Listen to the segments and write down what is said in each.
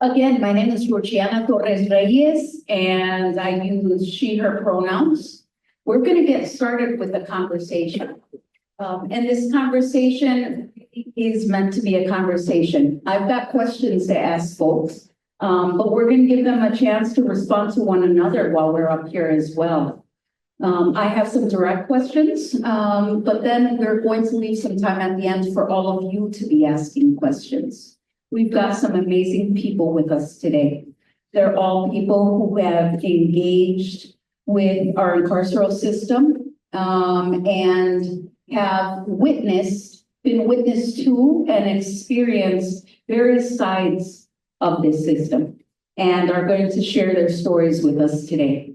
Again, my name is Georgianna Torres Reyes, and I use she, her pronouns. We're going to get started with the conversation. And this conversation is meant to be a conversation. I've got questions to ask folks, but we're going to give them a chance to respond to one another while we're up here as well. I have some direct questions, but then we're going to leave some time at the end for all of you to be asking questions. We've got some amazing people with us today. They're all people who have engaged with our carceral system and have been witness to and experienced various sides of this system and are going to share their stories with us today.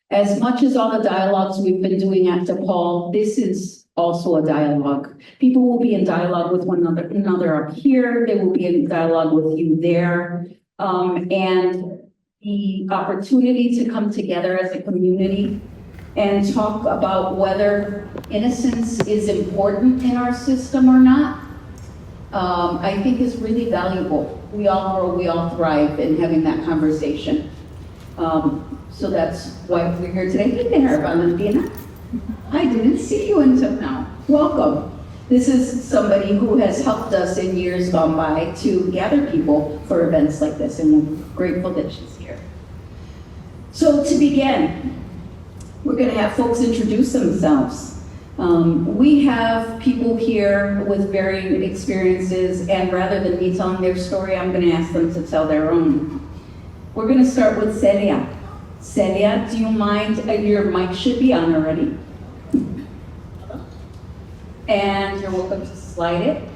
As much as all the dialogues we've been doing at DePaul, this is also a dialogue. People will be in dialogue with one another up here. They will be in dialogue with you there. And the opportunity to come together as a community and talk about whether innocence is important in our system or not, I think is really valuable. We all grow, we all thrive in having that conversation. So that's why we're here today. Hey there, Valentina. I didn't see you until now. Welcome. This is somebody who has helped us in years gone by to gather people for events like this, and we're grateful that she's here. So to begin, we're going to have folks introduce themselves. We have people here with varying experiences, and rather than me telling their story, I'm going to ask them to tell their own. We're going to start with Celia. Celia, do you mind? Your mic should be on already. And you're welcome to slide it.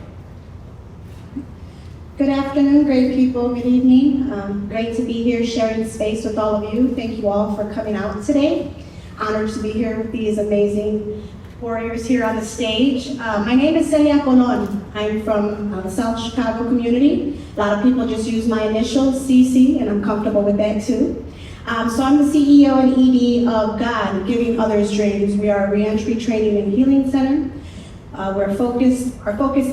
Good afternoon, great people. Good evening. Great to be here sharing space with all of you. Thank you all for coming out today. Honored to be here with these amazing warriors here on the stage. My name is Celia Colón. I'm from the South Chicago community. A lot of people just use my initials, CC, and I'm comfortable with that too. So I'm the CEO and ED of God, Giving Others Dreams. We are a reentry training and healing center. Our focus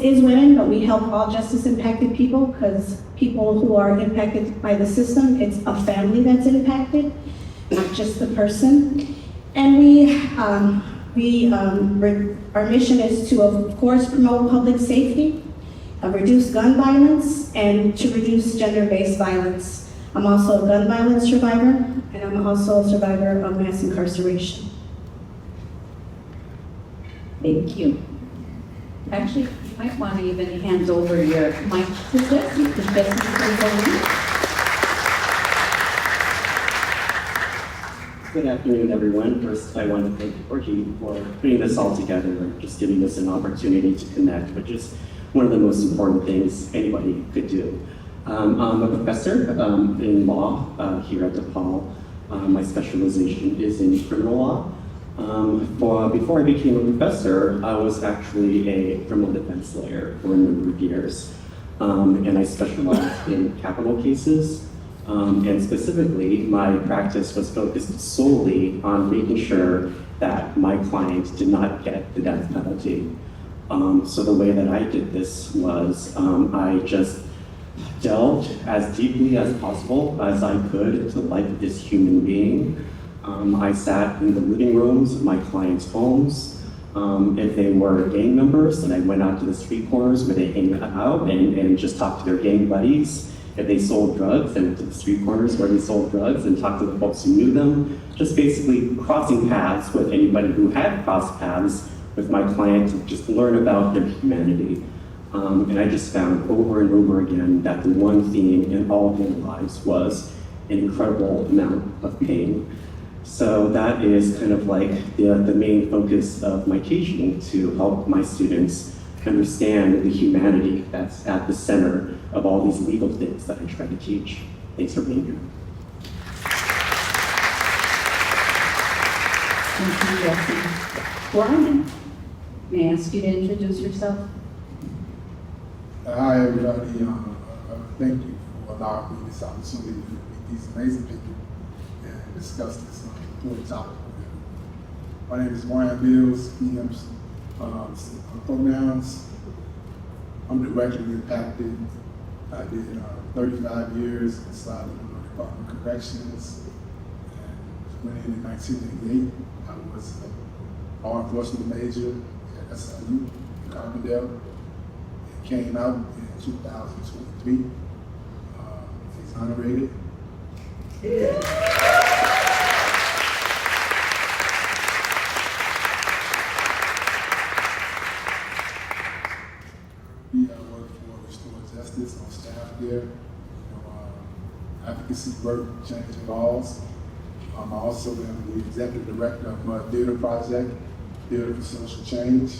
is women, but we help all justice impacted people because people who are impacted by the system, it's a family that's impacted, not just the person. And our mission is to, of course, promote public safety, reduce gun violence, and to reduce gender-based violence. I'm also a gun violence survivor, and I'm also a survivor of mass incarceration. Thank you. Actually, you might want to even hand over your mic to Jessie, because Jessie's going to go in. Good afternoon, everyone. First, I want to thank Georgie for putting this all together and just giving us an opportunity to connect, which is one of the most important things anybody could do. I'm a professor in law here at DePaul. My specialization is in criminal law. Before I became a professor, I was actually a criminal defense lawyer for a number of years. And I specialized in capital cases. And specifically, my practice was focused solely on making sure that my client did not get the death penalty. So the way that I did this was I just delved as deeply as possible as I could into the life of this human being. I sat in the living rooms of my clients' homes. If they were gang members, then I went out to the street corners where they hang out and just talked to their gang buddies. If they sold drugs, then went to the street corners where they sold drugs and talked to the folks who knew them. Just basically crossing paths with anybody who had crossed paths with my client to just learn about their humanity. And I just found over and over again that the one theme in all of their lives was an incredible amount of pain. So that is kind of like the main focus of my teaching, to help my students understand the humanity that's at the center of all these legal things that I try to teach. Thanks for being here. Thank you, Jessie. Brian, may I ask you to introduce yourself? Hi, everybody. Thank you for allowing me this opportunity to meet these amazing people and discuss this important topic. My name is Brian Beals, PM's pronouns. I'm directly impacted I did 35 years inside the Department of Corrections, and went in 1988. I was a law enforcement major at SIU in Carbondale, and came out in 2023, exonerated. I work for Restore Justice on staff there. Advocacy work, changing laws. I also am the executive director of Moderator project, Theater for Social Change.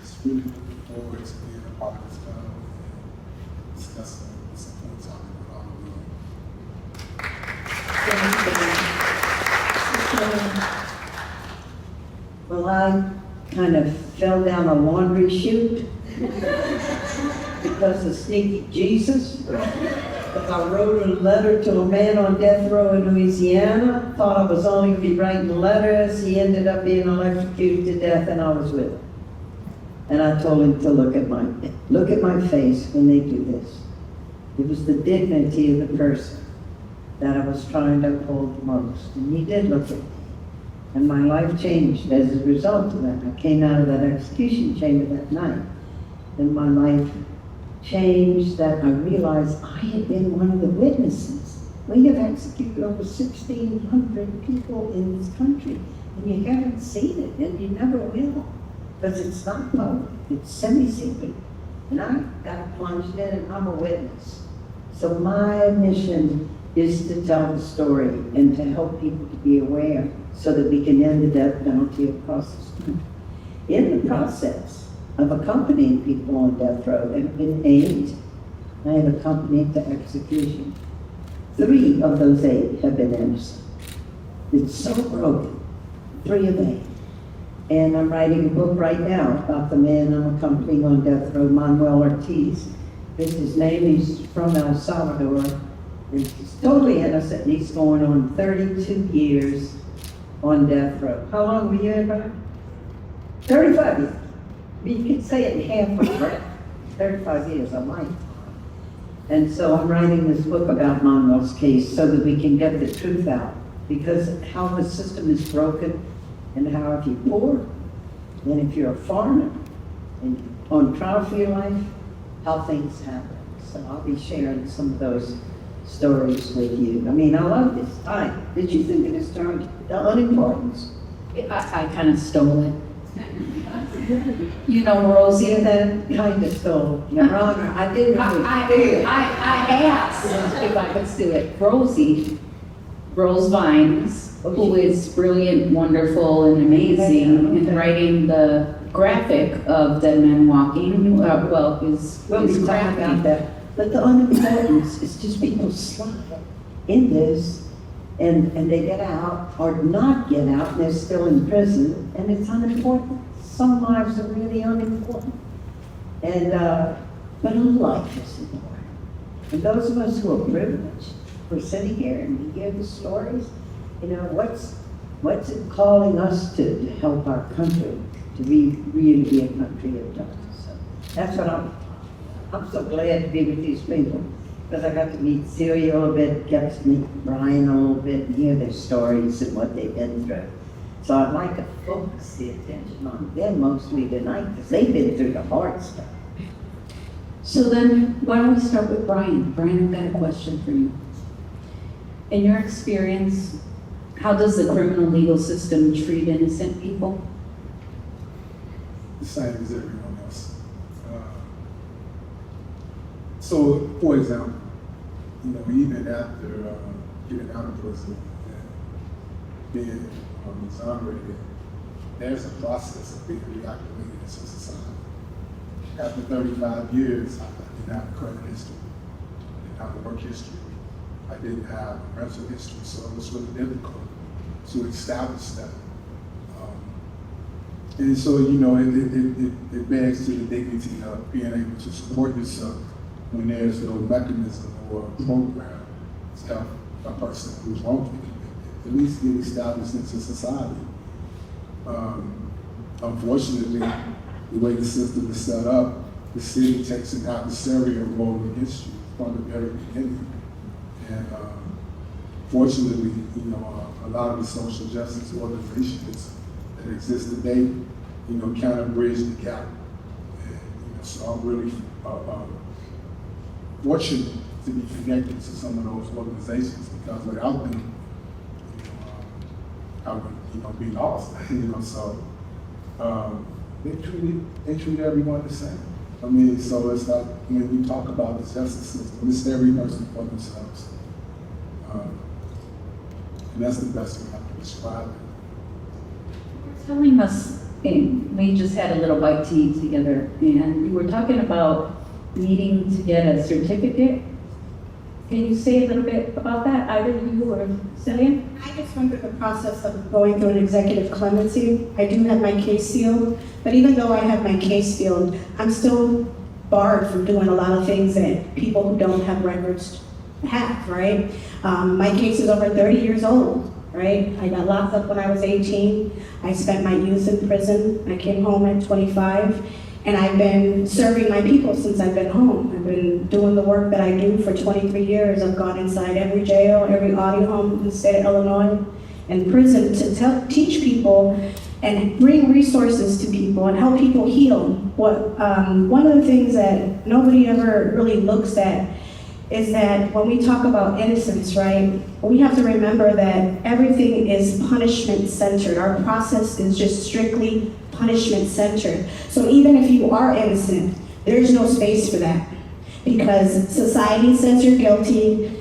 Just really looking forward to being a part of this panel and discussing this important topic with all of you. Well, I kind of fell down a laundry chute because of Sneaky Jesus. Because I wrote a letter to a man on death row in Louisiana, thought I was only going to be writing letters. He ended up being electrocuted to death, and I was with him. And I told him to look at my face when they do this. It was the dignity of the person that I was trying to uphold the most. And he did look at me. And my life changed as a result of that. I came out of that execution chamber that night. And my life changed that I realized I had been one of the witnesses. We have executed over 1,600 people in this country. And you haven't seen it, and you never will. Because it's not public, it's semi-secret. And I got plunged in, and I'm a witness. So my mission is to tell the story and to help people to be aware so that we can end the death penalty across this country. In the process of accompanying people on death row, there have been 8. I have accompanied to execution. 3 of those 8 have been innocent. It's so broken, 3 of 8. And I'm writing a book right now about the man I'm accompanying on death row, Manuel Ortiz. This is his name, he's from El Salvador. And he's totally innocent, and he's going on 32 years on death row. How long were you in, Brian? 35 years. You could say it in half a breath. 35 years, I might. And so I'm writing this book about Manuel's case so that we can get the truth out. Because how the system is broken, and how if you're poor, and if you're a foreigner, and on trial for your life, how things happen. So I'll be sharing some of those stories with you. I mean, I love this time. Did you think of this term, the Unimportance? I kind of stole it. You know, Rosie, That kind of stole, Your Honor. I didn't really I asked if I could steal it. Rose Vines, who is brilliant, wonderful, and amazing in writing the graphic of Dead Men Walking, is We'll be talking crafty. about that. But the Unimportance is just people slide in this and they get out or not get out and they're still in prison, and it's unimportant. Some lives are really unimportant. And but a life is important. And those of us who are privileged, we're sitting here and we hear the stories, you know, what's it calling us to help our country to really be a country of justice. So that's what I'm so glad to be with these people, because I got to meet Celia a little bit, get to meet Brian a little bit, and hear their stories and what they've been through. So I'd like to focus the attention on them mostly tonight, because they've been through the hard stuff. So then, why don't we start with Brian? Brian, I've got a question for you. In your experience, how does the criminal legal system treat innocent people? The same as everyone else. So, for example, you know, even after getting out of prison and being exonerated, there's a process of being reactivated into society. After 35 years, I didn't have a credit history, I didn't have a work history, I didn't have a rental history, so it was really difficult to establish that. And so, you know, it begs to the dignity of being able to support yourself when there's no mechanism or program to help a person who's wrongfully convicted, at least get established into society. unfortunately, the way the system is set up, the city takes an adversarial role against you from the very beginning. And fortunately, a lot of the social justice organizations that exist today, kind of bridge the gap. And, so I'm really fortunate to be connected to some of those organizations, because without them, I would be lost. So they treat everyone the same. I mean, so it's like when we talk about the justice system, it's every person for themselves. And that's the best way I can describe it. You were telling us, we just had a little bite to eat together, and you were talking about needing to get a certificate. Can you say a little bit about that, either you or Celia? I just went through the process of going through an executive clemency. I do have my case sealed, but even though I have my case sealed, I'm still barred from doing a lot of things that people who don't have records have, right? My case is over 30 years old, right? I got locked up when I was 18. I spent my youth in prison. I came home at 25. And I've been serving my people since I've been home. I've been doing the work that I do for 23 years. I've gone inside every jail, every audio home in the state of Illinois, and prison to teach people and bring resources to people and help people heal. One of the things that nobody ever really looks at is that when we talk about innocence, right, we have to remember that everything is punishment-centered. Our process is just strictly punishment-centered. So even if you are innocent, there's no space for that, because society says you're guilty.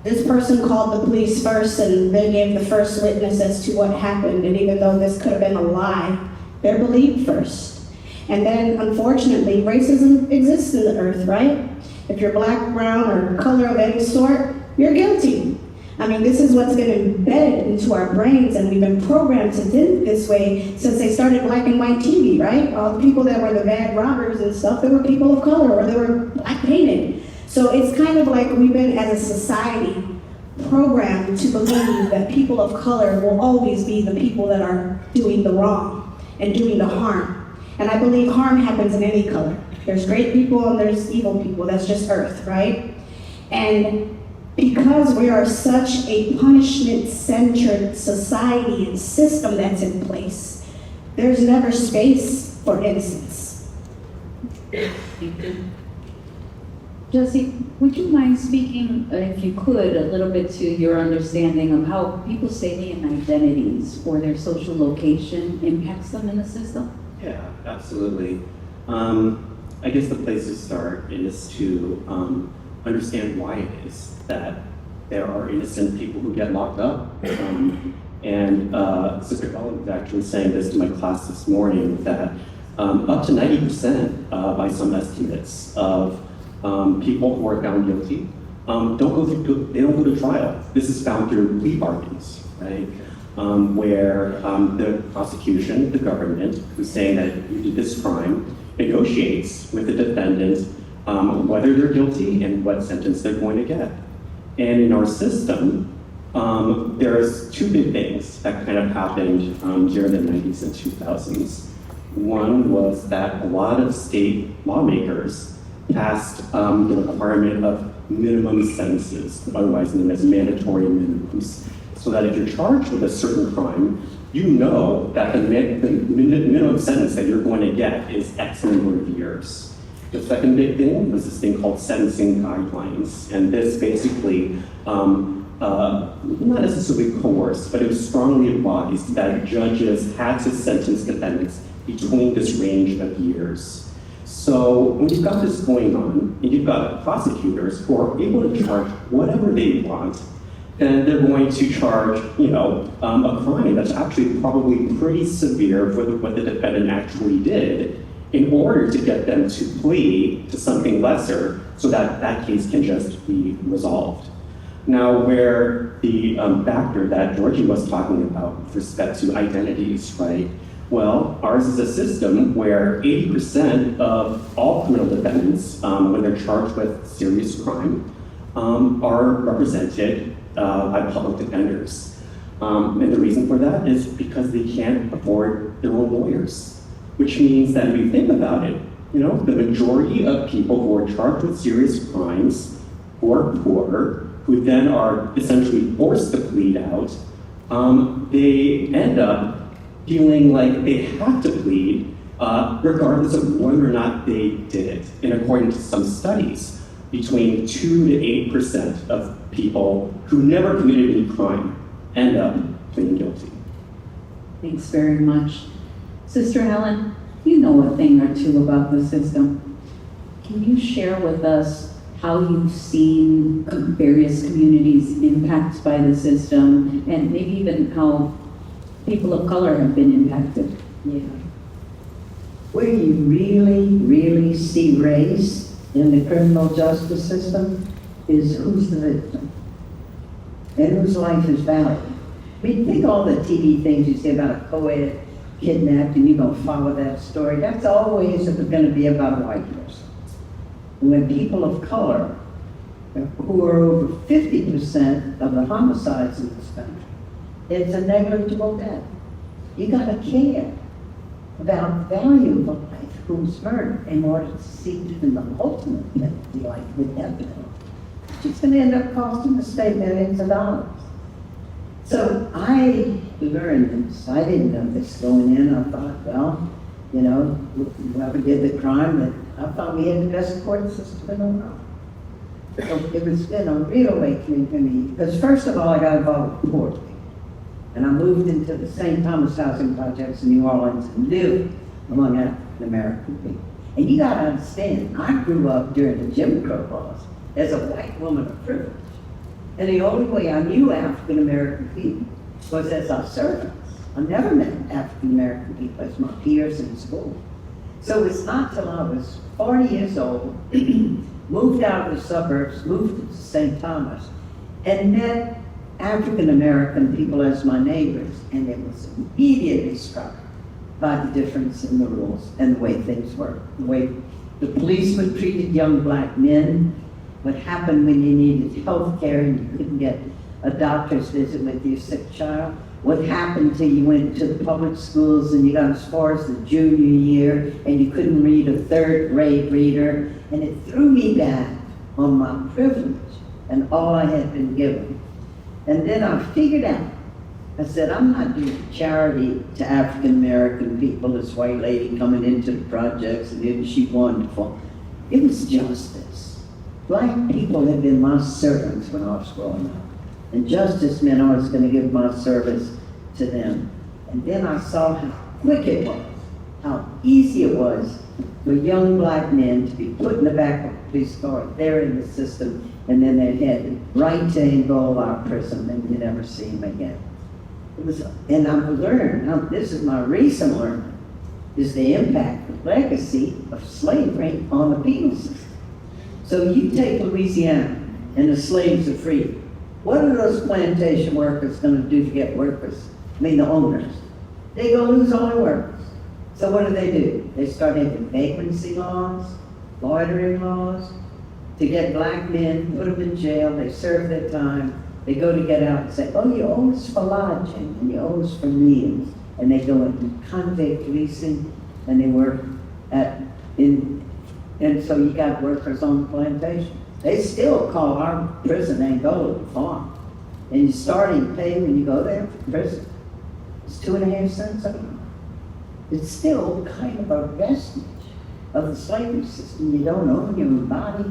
This person called the police first, and they gave the first witness as to what happened, and even though this could have been a lie, they're believed first. And then, unfortunately, racism exists in the earth, right? If you're black, brown, or color of any sort, you're guilty. I mean, this is what's been embedded into our brains, and we've been programmed to think this way since they started black and white TV, right? All the people that were the bad robbers and stuff, they were people of color, or they were black painted. So it's kind of like we've been, as a society, programmed to believe that people of color will always be the people that are doing the wrong and doing the harm. And I believe harm happens in any color. There's great people and there's evil people. That's just earth, right? And because we are such a punishment-centered society and system that's in place, there's never space for innocence. Thank you. Josie, would you mind speaking, if you could, a little bit to your understanding of how people salient identities or their social location impacts them in the system? Yeah, absolutely. I guess the place to start is to understand why it is that there are innocent people who get locked up. And Sister Helen was actually saying this to my class this morning, that up to 90% by some estimates of people who are found guilty don't go to trial. This is found through plea bargains, right? Where the prosecution, the government, who's saying that you did this crime, negotiates with the defendant whether they're guilty and what sentence they're going to get. And in our system, there's two big things that kind of happened during the 90s and 2000s. One was that a lot of state lawmakers passed the requirement of minimum sentences, otherwise known as mandatory minimums, so that if you're charged with a certain crime, you know that the minimum sentence that you're going to get is X number of years. The second big thing was this thing called sentencing guidelines, and this basically, not necessarily coerced, but it was strongly advised that judges had to sentence defendants between this range of years. So when you've got this going on, and you've got prosecutors who are able to charge whatever they want, then they're going to charge, a crime that's actually probably pretty severe for what the defendant actually did, in order to get them to plea to something lesser, so that that case can just be resolved. Now, where the factor that Georgie was talking about with respect to identities, right? Well, ours is a system where 80% of all criminal defendants, when they're charged with serious crime, are represented by public defenders. And the reason for that is because they can't afford their own lawyers, which means that if you think about it, you know, the majority of people who are charged with serious crimes, who are poor, who then are essentially forced to plead out, they end up feeling like they have to plead regardless of whether or not they did it. And according to some studies, between 2 to 8% of people who never committed any crime end up pleading guilty. Thanks very much. Sister Helen, you know a thing or two about the system. Can you share with us how you've seen various communities impacted by the system, and maybe even how people of color have been impacted? Yeah. Where you really see race in the criminal justice system is who's the victim and whose life is valued. I mean, think all the TV things you see about a co-ed kidnapped and you're going to follow that story. That's always going to be about a white person. And when people of color, who are over 50% of the homicides in this country, it's a negligible death. You got to care about the value of a life who's murdered in order to see even the ultimate penalty, like the death penalty. It's going to end up costing the state millions of dollars. So I learned this. I didn't know this going in. I thought, well, you know, whoever did the crime, that I thought we had the best court system in the world. So it was been a real awakening for me. Because first of all, I got involved with poor people. And I moved into the St. Thomas housing projects in New Orleans and lived among African American people. And you gotta understand, I grew up during the Jim Crow laws as a white woman of privilege. And the only way I knew African American people was as our servants. I never met African American people as my peers in school. So it's not till I was 40 years old, moved out of the suburbs, moved to St. Thomas, and met African American people as my neighbors, and it was immediately struck by the difference in the rules and the way things work. The way the policemen treated young black men, what happened when you needed health care and you couldn't get a doctor's visit with your sick child, what happened till you went to the public schools and you got as far as the junior year and you couldn't read a third-grade reader, and it threw me back on my privilege and all I had been given. And then I figured out, I said, I'm not doing charity to African American people, this white lady coming into the projects, and isn't she wonderful? It was justice. Black people had been my servants when I was growing up. And justice meant I was going to give my service to them. And then I saw how quick it was, how easy it was for young black men to be put in the back of a police car, there in the system, and then they had right to enroll our prison, and you never see them again. It was, and I've learned, now this is my recent learning, is the impact, the legacy of slavery on the penal system. So you take Louisiana, and the slaves are free. What are those plantation workers going to do to get workers? I mean, the owners. They're going to lose all their workers. So what do? They start having vagrancy laws, loitering laws, to get black men, put them in jail, they serve their time, they go to get out and say, oh, you owe us for lodging, and you owe us for meals. And they go into convict leasing, and they work and so you got workers on the plantation. They still call our prison Angola the farm. And you're starting to pay when you go there for prison. It's 2.5 cents a month. It's still kind of a vestige of the slavery system. You don't own your own body,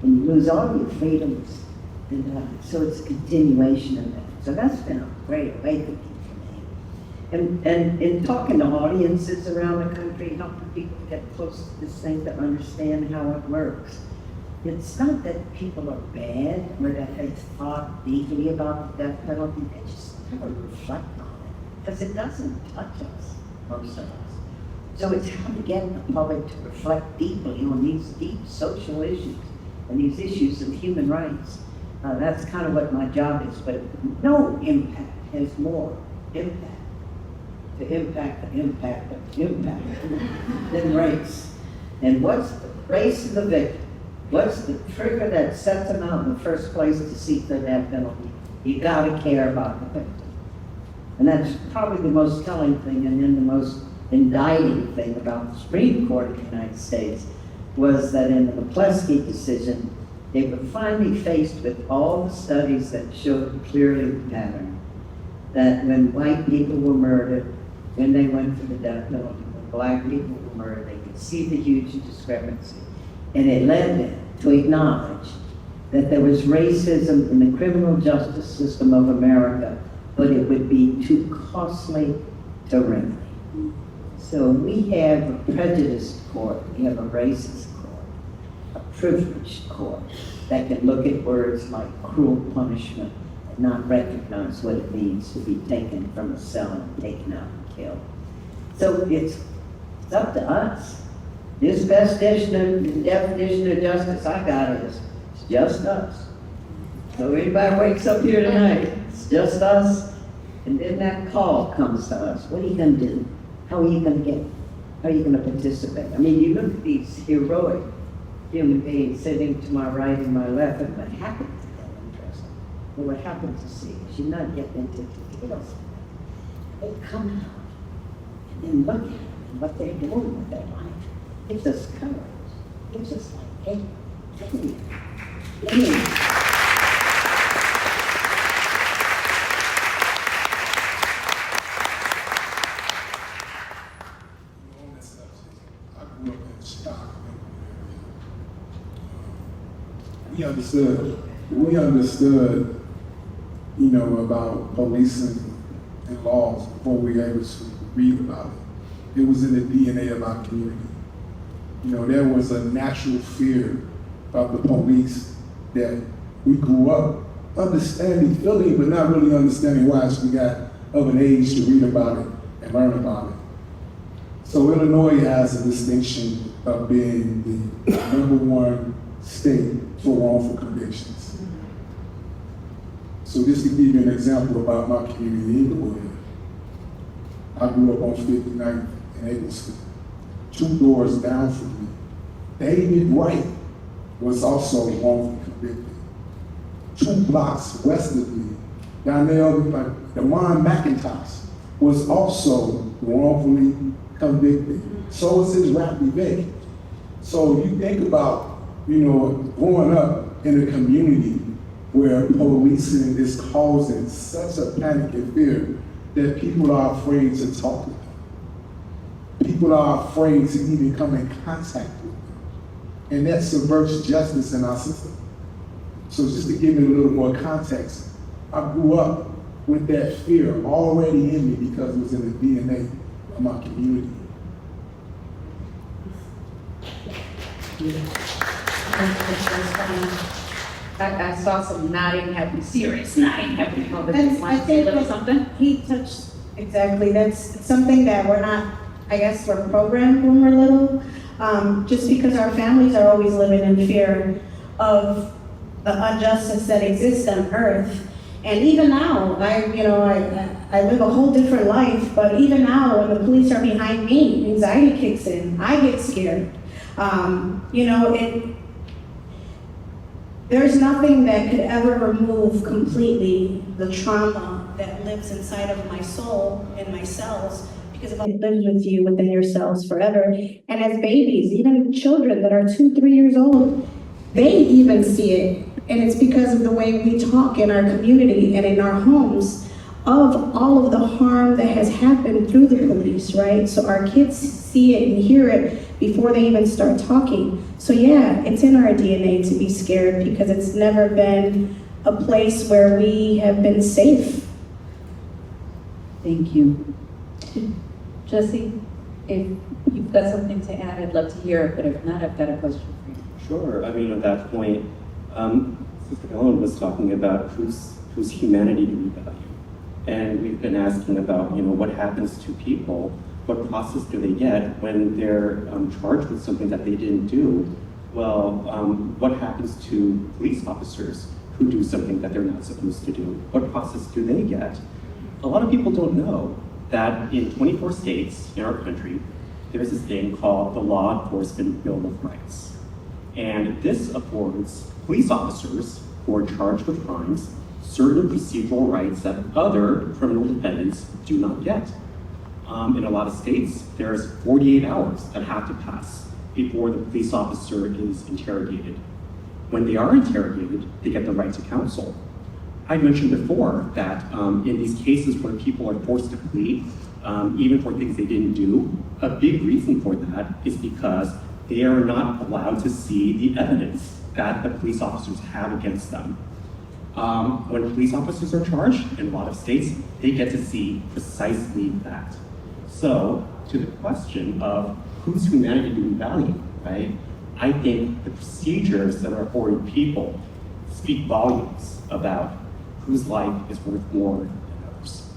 and you lose all your freedoms. And so it's a continuation of that. So that's been a great awakening for me. And in talking to audiences around the country, helping people get close to this thing to understand how it works. It's not that people are bad or that they thought deeply about the death penalty. They just never reflect on it because it doesn't touch us, most of us. So it's how to get the public to reflect deeply on these deep social issues and these issues of human rights. That's kind of what my job is, but no impact has more impact than race. And what's the race of the victim? What's the trigger that sets them out in the first place to seek the death penalty? You gotta care about the victim. And that's probably the most telling thing, and then the most indicting thing about the Supreme Court of the United States was that in the McCleskey decision, they were finally faced with all the studies that showed clearly the pattern, that when white people were murdered, when they went for the death penalty, when black people were murdered, they could see the huge discrepancy. And it led them to acknowledge that there was racism in the criminal justice system of America, but it would be too costly to remedy. So we have a prejudiced court, we have a racist court, a privileged court that can look at words like cruel punishment and not recognize what it means to be taken from a cell and taken out and killed. So it's up to us. This best definition of justice I got is, it's just us. So anybody wakes up here tonight, it's just us, and then that call comes to us. What are you gonna do? How are you gonna get? How are you gonna participate? I mean, you look at these heroic human beings sitting to my right and my left, and what happened to them in prison? Or what happened to see? You're not getting into details. They come out and then look at them and what they're doing with their life. Gives us courage. Gives us like, hey, let me. On that subject, I grew up in Stockton. We understood, about policing and laws before we were able to read about it. It was in the DNA of our community. There was a natural fear of the police that we grew up understanding, feeling, but not really understanding why as we got of an age to read about it and learn about it. So Illinois has a distinction of being the #1 state for wrongful convictions. So just to give you an example about my community, Inglewood, I grew up on 59th in Eggleston. 2 doors down from me, David Wright was also wrongfully convicted. 2 blocks west of me, Donnell Damon McIntosh was also wrongfully convicted. So was his rap Vic. So you think about, growing up in a community where policing is causing such a panic and fear that people are afraid to talk to them. People are afraid to even come in contact with them. And that subverts justice in our system. So just to give it a little more context, I grew up with that fear already in me because it was in the DNA of my community. I saw some nodding, serious nodding happening over That's- there. I think Little that- something? He touched, exactly, that's something that we're not, I guess we're programmed when we're little, just because our families are always living in fear of the injustice that exists on earth. And even now, I live a whole different life, but even now, when the police are behind me, anxiety kicks in, I get scared. There's nothing that could ever remove completely the trauma that lives inside of my soul and my cells, because it lives with you within your cells forever. And as babies, even children that are 2, 3 years old, they even see it. And it's because of the way we talk in our community and in our homes of all of the harm that has happened through the police, right? So our kids see it and hear it before they even start talking. So yeah, it's in our DNA to be scared because it's never been a place where we have been safe. Thank you. Jesse, if you've got something to add, I'd love to hear it, but if not, I've got a question for you. Sure. I mean, at that point, Sister Helen was talking about whose humanity do we value, and we've been asking about what happens to people, what process do they get when they're charged with something that they didn't do. Well, what happens to police officers who do something that they're not supposed to do? What process do they get? A lot of people don't know that in 24 states in our country, there's this thing called the Law Enforcement Bill of Rights. And this affords police officers who are charged with crimes certain procedural rights that other criminal defendants do not get. In a lot of states, there's 48 hours that have to pass before the police officer is interrogated. When they are interrogated, they get the right to counsel. I mentioned before that in these cases where people are forced to plead, even for things they didn't do, a big reason for that is because they are not allowed to see the evidence that the police officers have against them. When police officers are charged, in a lot of states, they get to see precisely that. So, to the question of whose humanity do we value, right? I think the procedures that are afforded people speak volumes about whose life is worth more than others.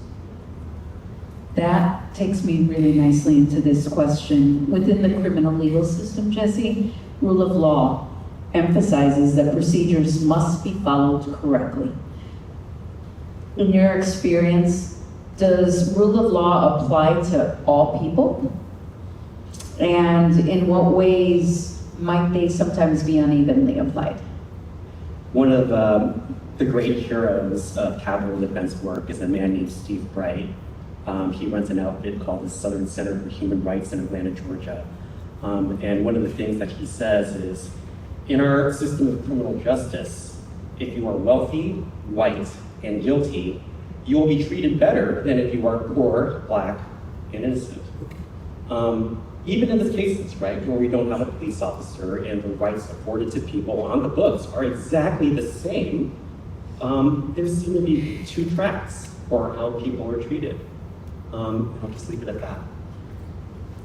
That takes me really nicely into this question. Within the criminal legal system, Jesse, rule of law emphasizes that procedures must be followed correctly. In your experience, does rule of law apply to all people? And in what ways might they sometimes be unevenly applied? One of the great heroes of capital defense work is a man named Steve Bright. He runs an outfit called the Southern Center for Human Rights in Atlanta, Georgia. And one of the things that he says is, in our system of criminal justice, if you are wealthy, white, and guilty, you will be treated better than if you are poor, black, and innocent. Even in the cases, right, where we don't have a police officer and the rights afforded to people on the books are exactly the same, there seem to be two tracks for how people are treated. I'll just leave it at that.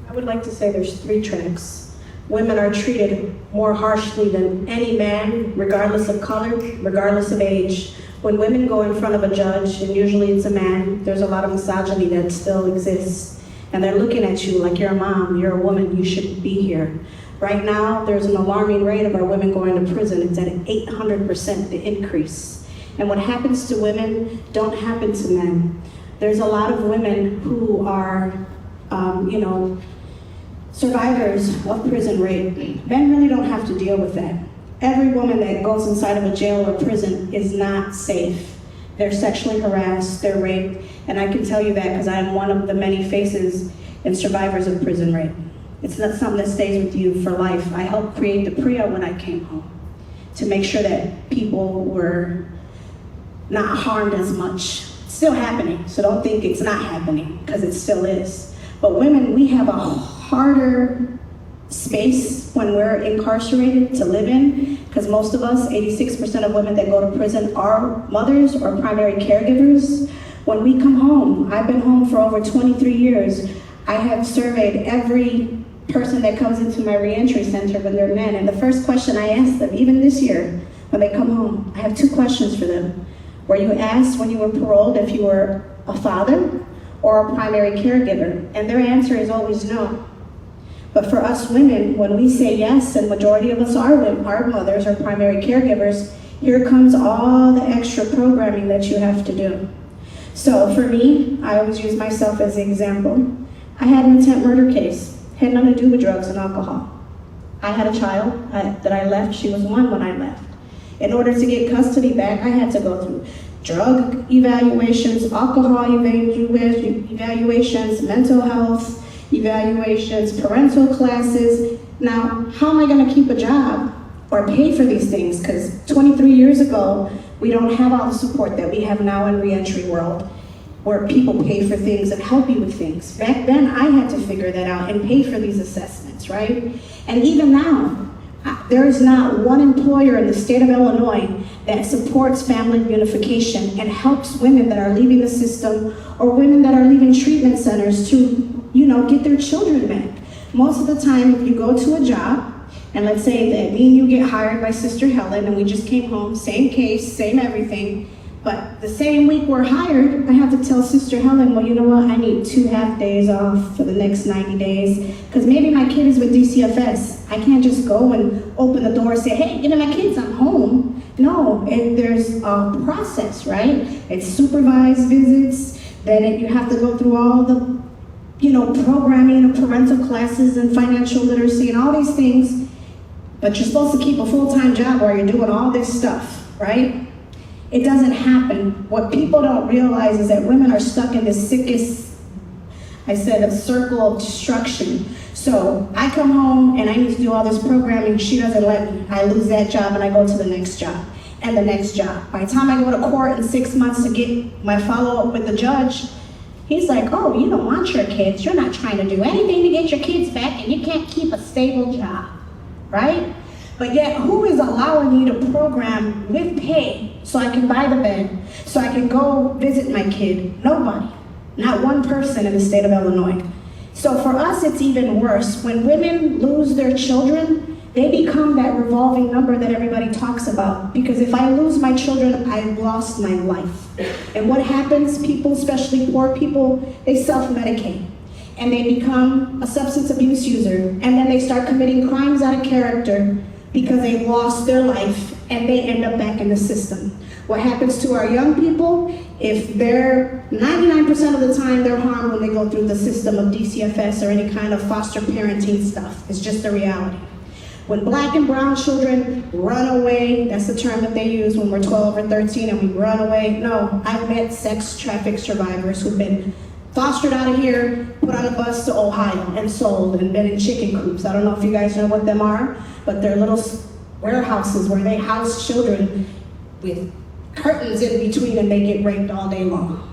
I would like to say there's 3 tracks. Women are treated more harshly than any man, regardless of color, regardless of age. When women go in front of a judge, and usually it's a man, there's a lot of misogyny that still exists. And they're looking at you like you're a mom, you're a woman, you shouldn't be here. Right now, there's an alarming rate of our women going to prison. It's at 800% the increase. And what happens to women don't happen to men. There's a lot of women who are, survivors of prison rape. Men really don't have to deal with that. Every woman that goes inside of a jail or prison is not safe. They're sexually harassed, they're raped, and I can tell you that because I'm one of the many faces and survivors of prison rape. It's not something that stays with you for life. I helped create the PREA when I came home to make sure that people were not harmed as much. It's still happening, so don't think it's not happening, because it still is. But women, we have a harder space when we're incarcerated to live in, because most of us, 86% of women that go to prison are mothers or primary caregivers. When we come home, I've been home for over 23 years. I have surveyed every person that comes into my reentry center when they're men, and the first question I ask them, even this year, when they come home, I have 2 questions for them. Were you asked when you were paroled if you were a father or a primary caregiver? And their answer is always no. But for us women, when we say yes, and majority of us are mothers or primary caregivers, here comes all the extra programming that you have to do. So for me, I always use myself as an example. I had an intent murder case, had nothing to do with drugs and alcohol. I had a child that I left, she was 1 when I left. In order to get custody back, I had to go through drug evaluations, alcohol evaluations, mental health evaluations, parental classes. Now, how am I gonna keep a job or pay for these things? Because 23 years ago, we don't have all the support that we have now in reentry world, where people pay for things and help you with things. Back then, I had to figure that out and pay for these assessments, right? And even now, there is not one employer in the state of Illinois that supports family reunification and helps women that are leaving the system or women that are leaving treatment centers to, get their children back. Most of the time, if you go to a job, and let's say that me and you get hired by Sister Helen and we just came home, same case, same everything, but the same week we're hired, I have to tell Sister Helen, well, you know what, I need 2 half days off for the next 90 days, because maybe my kid is with DCFS. I can't just go and open the door and say, hey, my kids, I'm home. No, there's a process, right? It's supervised visits, then you have to go through all the, programming of parental classes and financial literacy and all these things, but you're supposed to keep a full-time job while you're doing all this stuff, right? It doesn't happen. What people don't realize is that women are stuck in the sickest, I said, a circle of destruction. So I come home and I need to do all this programming, she doesn't let me. I lose that job and I go to the next job and the next job. By the time I go to court in 6 months to get my follow-up with the judge, he's like, oh, you don't want your kids. You're not trying to do anything to get your kids back and you can't keep a stable job, right? But yet, who is allowing me to program with pay so I can buy the bed, so I can go visit my kid? Nobody. Not one person in the state of Illinois. So for us, it's even worse. When women lose their children, they become that revolving number that everybody talks about. Because if I lose my children, I've lost my life. And what happens? People, especially poor people, they self-medicate. And they become a substance abuse user. And then they start committing crimes out of character because they lost their life and they end up back in the system. What happens to our young people? If they're 99% of the time they're harmed when they go through the system of DCFS or any kind of foster parenting stuff. It's just the reality. When black and brown children run away, that's the term that they use when we're 12 or 13 and we run away. No, I've met sex traffic survivors who've been fostered out of here, put on a bus to Ohio and sold and been in chicken coops. I don't know if you guys know what them are, but they're little warehouses where they house children with curtains in between and they get raped all day long.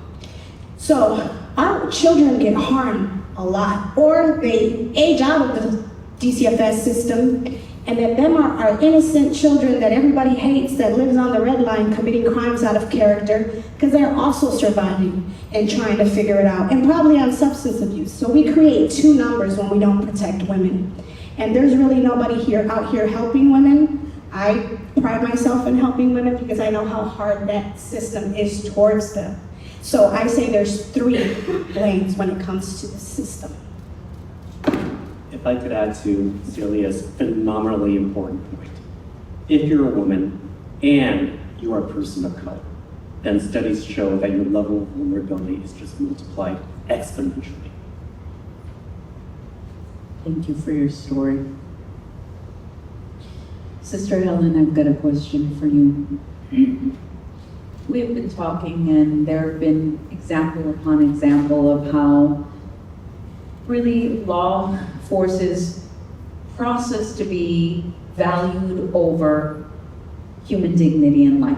So our children get harmed a lot, or they age out of the DCFS system, and then them are innocent children that everybody hates that lives on the red line committing crimes out of character because they're also surviving and trying to figure it out, and probably on substance abuse. So we create two numbers when we don't protect women. And there's really nobody out here helping women. I pride myself in helping women because I know how hard that system is towards them. So I say there's 3 lanes when it comes to the system. If I could add to Celia's phenomenally important point. If you're a woman and you are a person of color, then studies show that your level of vulnerability is just multiplied exponentially. Thank you for your story. Sister Helen, I've got a question for you. We've been talking and there have been example upon example of how really law forces process to be valued over human dignity and life.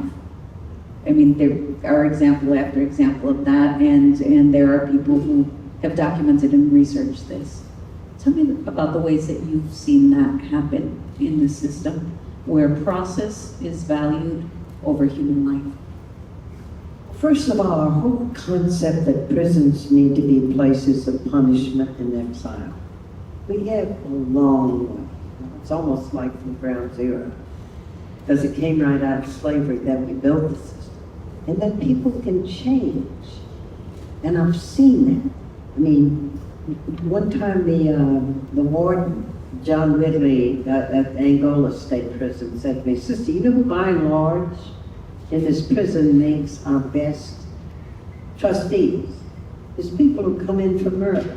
I mean, there are example after example of that, and there are people who have documented and researched this. Tell me about the ways that you've seen that happen in the system, where process is valued over human life. First of all, our whole concept that prisons need to be places of punishment and exile. We have a long way. It's almost like from ground zero. Because it came right out of slavery that we built the system. And that people can change. And I've seen that. I mean, one time the warden, John Ridley at Angola State Prison said to me, "Sister, you know who by and large in this prison makes our best trustees? Is people who come in for murder.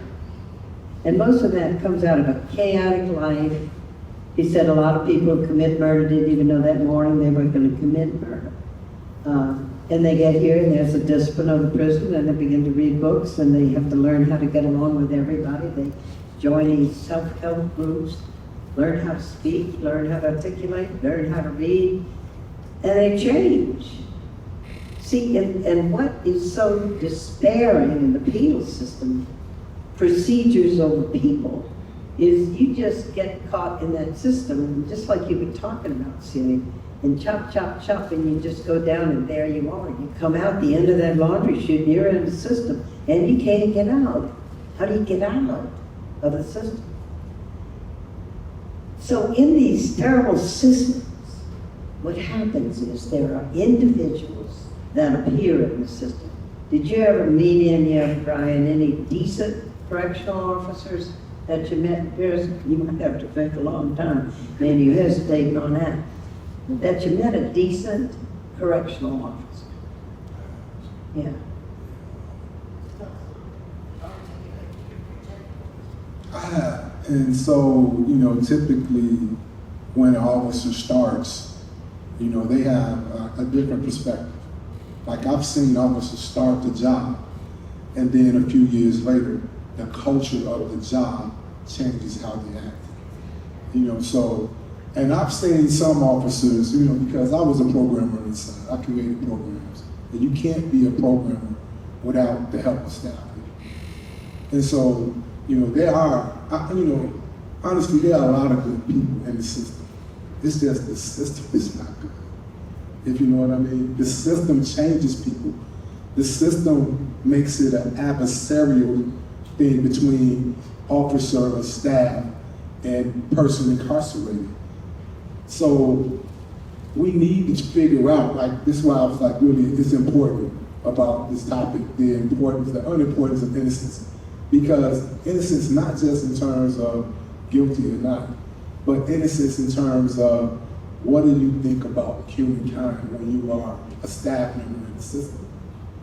And most of that comes out of a chaotic life." He said a lot of people who commit murder didn't even know that morning they were going to commit murder. And they get here and there's a discipline of the prison and they begin to read books and they have to learn how to get along with everybody. They join these self-help groups, learn how to speak, learn how to articulate, learn how to read, and they change. See, and what is so despairing in the penal system, procedures over people, is you just get caught in that system, just like you were talking about, Celia, and chop, chop, chop, and you just go down and there you are. You come out the end of that laundry chute and you're in the system, and you can't get out. How do you get out of the system? So in these terrible systems, what happens is there are individuals that appear in the system. Did you ever meet Brian, any decent correctional officers that you met in prison? You might have to think a long time. Man, you hesitating on that. That you met a decent correctional officer. Yeah. I have. And so, typically when an officer starts, they have a different perspective. Like I've seen officers start the job, and then a few years later, the culture of the job changes how they act. So, and I've seen some officers, because I was a programmer on the side, I created programs, and you can't be a programmer without the help of staff. And so, honestly, there are a lot of good people in the system. It's just the system is not good. If you know what I mean? The system changes people. The system makes it an adversarial thing between officer or staff and person incarcerated. So we need to figure out, this is why I was really, it's important about this topic, the unimportance of innocence. Because innocence, not just in terms of guilty or not, but innocence in terms of what do you think about humankind when you are a staff member in the system?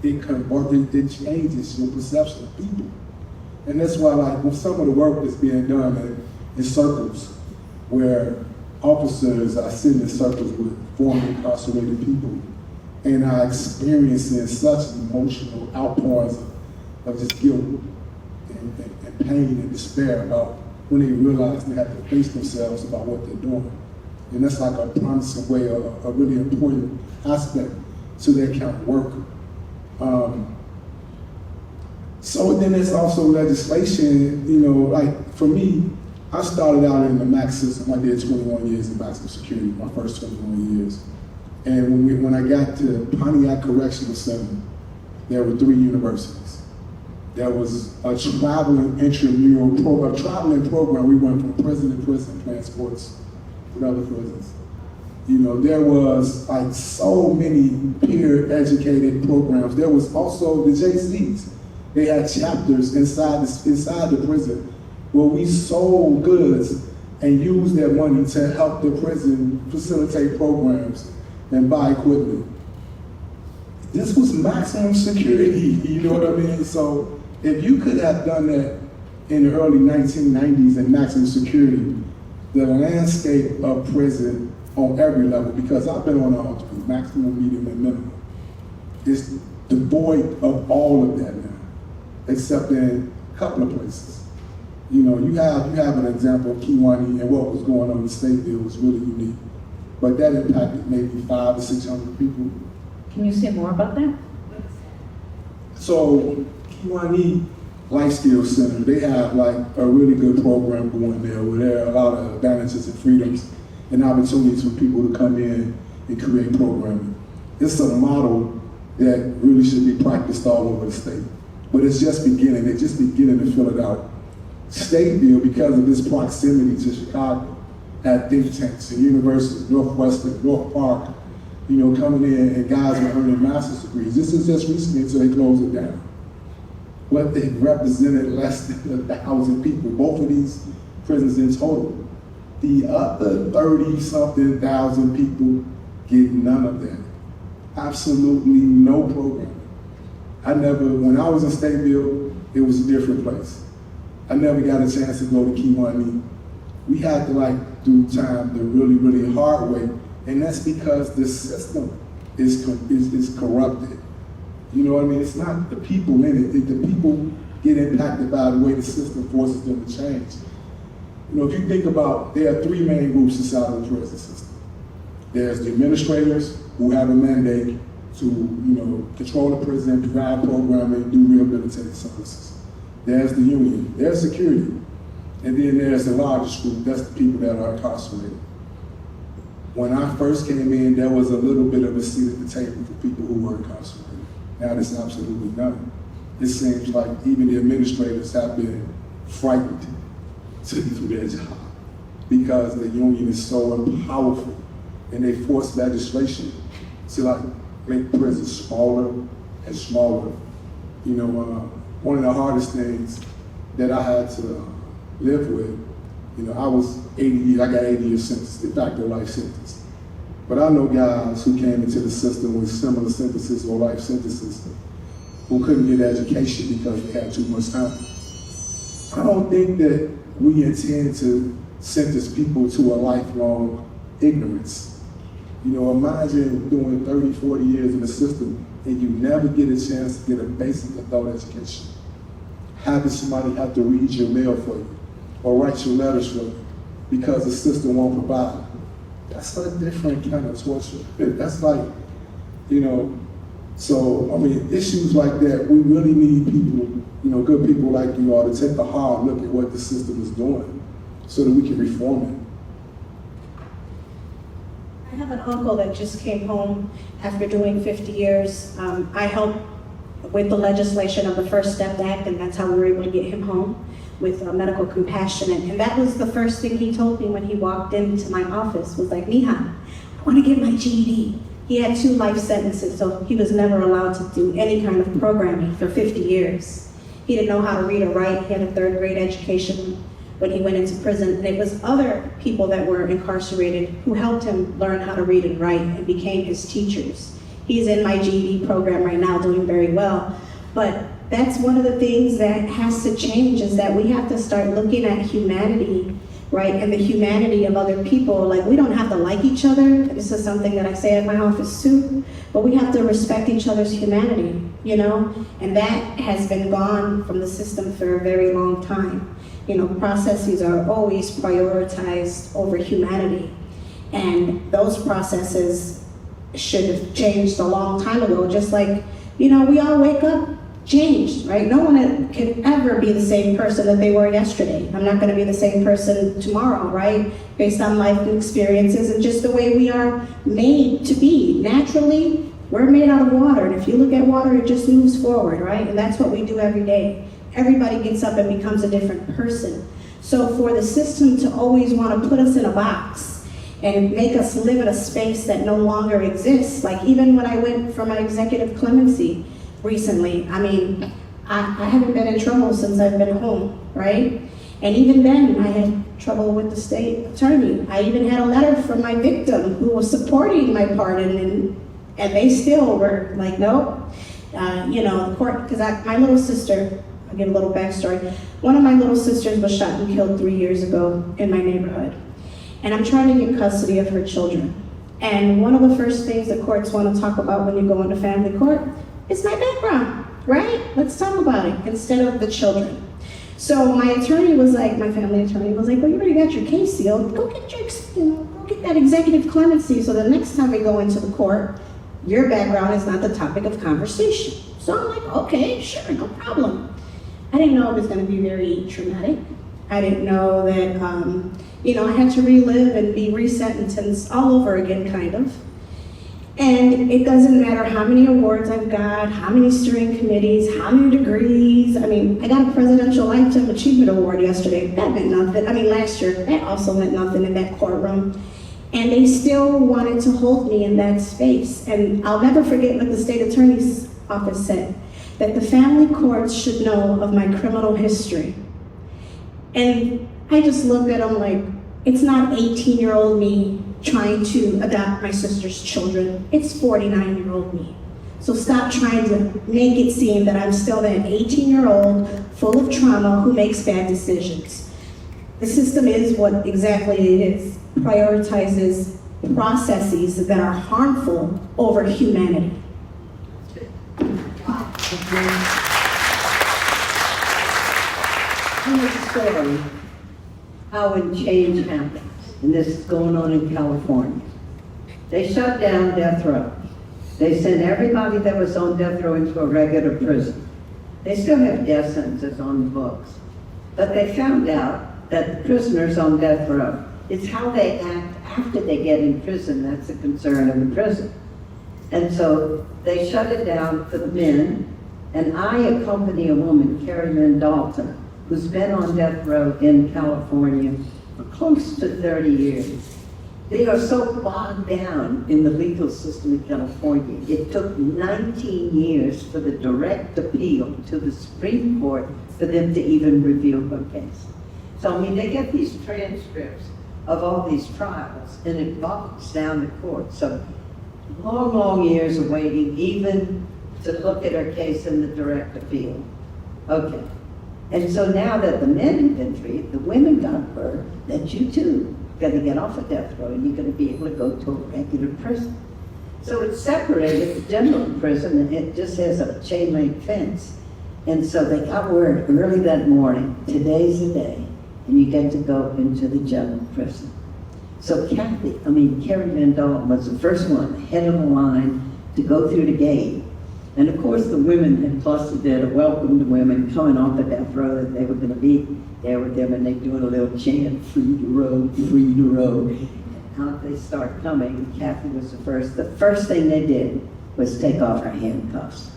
It changes your perception of people. And that's why, with some of the work that's being done in circles, where officers are sitting in circles with formerly incarcerated people and are experiencing such emotional outpourings of just guilt and pain and despair about when they realize they have to face themselves about what they're doing. And that's like a promising way, a really important aspect to their kind of work. So then there's also legislation, for me, I started out in the max system. I did 21 years in maximum security, my first 21 years. And when I got to Pontiac Correctional Center, there were 3 universities. There was a traveling intramural program. We went from prison to prison playing sports with other prisons. There was so many peer educated programs. There was also the JCs. They had chapters inside the prison where we sold goods and used their money to help the prison facilitate programs and buy equipment. This was maximum security, you know what I mean? So if you could have done that in the early 1990s in maximum security, the landscape of prison on every level, because I've been on all 3, maximum, medium, and minimum, is devoid of all of that now, except in a couple of places. You have an example of Kiwani, and what was going on in the state bill was really unique. But that impacted maybe 500 to 600 people. Can you say more about that? So Kiwani Life Skills Center, they have a really good program going there where there are a lot of advantages and freedoms and opportunities for people to come in and create programming. It's a model that really should be practiced all over the state. But it's just beginning. They're just beginning to fill it out. Stateville, because of this proximity to Chicago, had think tanks and universities, Northwestern, North Park, coming in, and guys were earning master's degrees. This is just recently until they closed it down. But they represented less than 1,000 people, both of these prisons in total. The other 30-something thousand people get none of that. Absolutely no program. When I was in Stateville, it was a different place. I never got a chance to go to Kiwani. We had to do time the really, really hard way, and that's because the system is corrupted. You know what I mean? It's not the people in it. The people get impacted by the way the system forces them to change. If you think about, there are 3 main groups inside of the prison system. There's the administrators who have a mandate to, control the prison, provide programming, do rehabilitative services. There's the union, there's security. And then there's the largest group, that's the people that are incarcerated. When I first came in, there was a little bit of a seat at the table for people who were incarcerated. Now there's absolutely none. It seems like even the administrators have been frightened to do their job because the union is so powerful, and they force legislation to make prisons smaller and smaller. One of the hardest things that I had to live with, I was 80 years, I got 80 years sentence, de facto life sentence. But I know guys who came into the system with similar sentences or life sentences who couldn't get education because they had too much time. I don't think that we intend to sentence people to a lifelong ignorance. Imagine doing 30, 40 years in the system and you never get a chance to get a basic adult education. Having somebody have to read your mail for you or write your letters for you because the system won't provide. That's a different kind of torture. That's like, you know, so, I mean, issues like that, we really need people, you know, good people like you all to take a hard look at what the system is doing so that we can reform it. I have an uncle that just came home after doing 50 years. I helped with the legislation of the First Step Act, and that's how we were able to get him home with medical compassion. And that was the first thing he told me when he walked into my office, was like, Mija, I want to get my GED. He had 2 life sentences, so he was never allowed to do any kind of programming for 50 years. He didn't know how to read or write. He had a 3rd grade education when he went into prison. And it was other people that were incarcerated who helped him learn how to read and write and became his teachers. He's in my GED program right now, doing very well. But that's one of the things that has to change, is that we have to start looking at humanity, right? And the humanity of other people. Like, we don't have to like each other. This is something that I say at my office too, but we have to respect each other's humanity, you know? And that has been gone from the system for a very long time. You know, processes are always prioritized over humanity. And those processes should have changed a long time ago. Just like, you know, we all wake up changed, right? No one can ever be the same person that they were yesterday. I'm not going to be the same person tomorrow, right? Based on life and experiences and just the way we are made to be. Naturally, we're made out of water. And if you look at water, it just moves forward, right? And that's what we do every day. Everybody gets up and becomes a different person. So for the system to always want to put us in a box and make us live in a space that no longer exists, like even when I went for my executive clemency recently, I mean, I haven't been in trouble since I've been home, right? And even then, I had trouble with the state attorney. I even had a letter from my victim who was supporting my pardon, and they still were like, nope. You know, the court, because my little sister, I'll give a little backstory. One of my little sisters was shot and killed 3 years ago in my neighborhood. And I'm trying to get custody of her children. And one of the first things the courts want to talk about when you go into family court is my background, right? Let's talk about it instead of the children. So my attorney was like, my family attorney was like, well, you already got your case sealed. Go get go get that executive clemency so the next time we go into the court, your background is not the topic of conversation. So I'm like, okay, sure, no problem. I didn't know it was going to be very traumatic. I didn't know that, you know, I had to relive and be resentenced all over again, kind of. And it doesn't matter how many awards I've got, how many steering committees, how many degrees. I mean, I got a Presidential Lifetime Achievement Award yesterday. That meant nothing. I mean, last year, that also meant nothing in that courtroom. And they still wanted to hold me in that space. And I'll never forget what the state attorney's office said, that the family courts should know of my criminal history. And I just looked at them like, it's not 18-year-old me trying to adopt my sister's children. It's 49-year-old me. So stop trying to make it seem that I'm still that 18-year-old full of trauma who makes bad decisions. The system is what exactly it is. Prioritizes processes that are harmful over humanity. Here's a story how when change happens, and this is going on in California. They shut down death row. They sent everybody that was on death row into a regular prison. They still have death sentences on the books, but they found out that the prisoners on death row, it's how they act after they get in prison that's the concern of the prison. And so they shut it down for the men, and I accompany a woman, Carrie Lynn Dalton, who's been on death row in California for close to 30 years. They are so bogged down in the legal system in California. It took 19 years for the direct appeal to the Supreme Court for them to even review her case. So, I mean, they get these transcripts of all these trials, and it bogs down the court. So, long, long years of waiting, even to look at her case in the direct appeal. Okay. And so now that the men have been freed, the women got word that you too got to get off of death row and you're going to be able to go to a regular prison. So it's separated, the general prison, and it just has a chain link fence. And so they got word early that morning, today's the day, and you get to go into the general prison. So Carrie Van Dalton was the first one, head of the line, to go through the gate. And of course the women had clustered there to welcome the women coming off of death row, that they were gonna be there with them, and they doing a little chant, free to row, free to row. And out they start coming, Kathy was the first. The first thing they did was take off her handcuffs.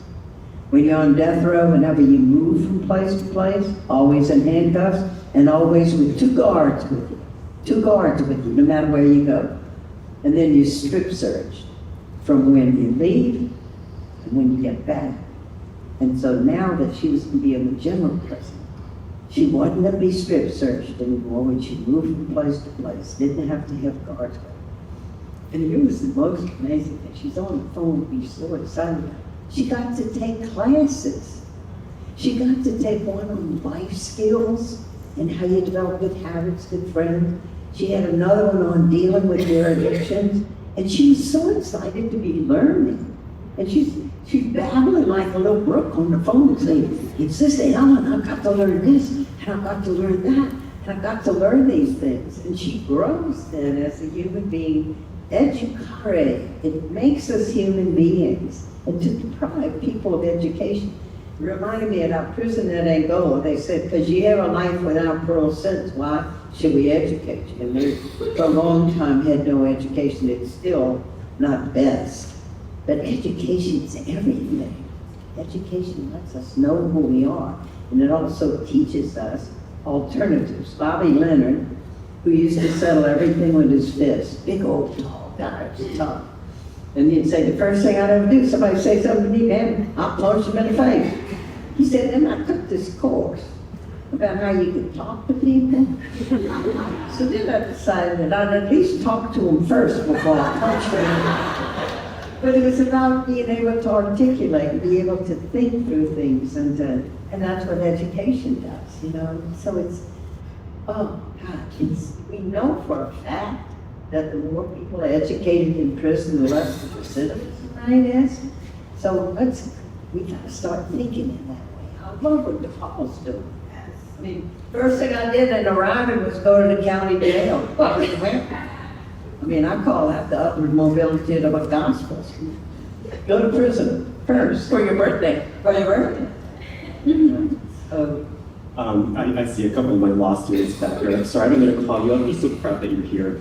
When you're on death row, whenever you move from place to place, always in handcuffs, and always with two guards with you. Two guards with you, no matter where you go. And then you strip searched from when you leave and when you get back. And so now that she was going to be in the general prison, she wasn't going to be strip searched anymore when she moved from place to place. Didn't have to have guards with her. And it was the most amazing thing. She's on the phone with me, so excited. She got to take classes. She got to take one on life skills and how you develop good habits, good friends. She had another one on dealing with your addictions. And she was so excited to be learning. And she's babbling like a little brook on the phone saying, it's this and I've got to learn this, and I've got to learn that, and I've got to learn these things. And she grows then as a human being. Educare, it makes us human beings. And to deprive people of education, it reminded me of that prison at Angola. They said, because you have a life without parole sentence, why should we educate you? And they, for a long time, had no education. It's still not best. But education is everything. Education lets us know who we are. And it also teaches us alternatives. Bobby Leonard, who used to settle everything with his fist, big old tall guy, tough. And he'd say, the first thing I'd ever do, somebody say something to me, man, I'll punch them in the face. He said, then I took this course about how you could talk to people. So then I decided that I'd at least talk to them first before I punched them. But it was about being able to articulate and be able to think through things, and that's what education does, you know. So it's, oh God, we know for a fact that the more people are educated in prison, the less the recidivism rate is. So we gotta start thinking in that way. I love what DePaul's doing. I mean, first thing I did in arriving was go to the county jail. I mean, I call that the upward mobility of the gospel. Go to prison first. For your birthday. For your birthday. So, I see a couple of my law students back here. Sorry, I'm going to call you. I'm just so proud that you're here.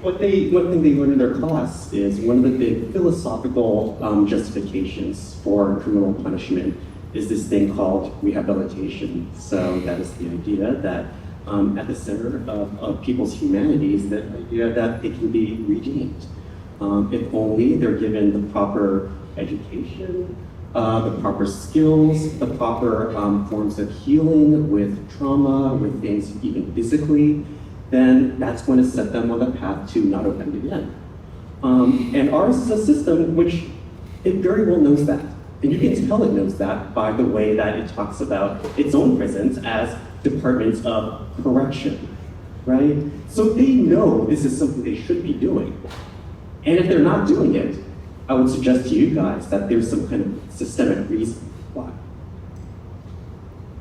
One thing they learned in their class is one of the big philosophical justifications for criminal punishment is this thing called rehabilitation. So that is the idea that at the center of people's humanity is the idea that they can be redeemed. If only they're given the proper education, the proper skills, the proper forms of healing with trauma, with things even physically, then that's going to set them on the path to not offend again. And ours is a system which it very well knows that. And you can tell it knows that by the way that it talks about its own prisons as departments of correction, right? So they know this is something they should be doing. And if they're not doing it, I would suggest to you guys that there's some kind of systemic reason why.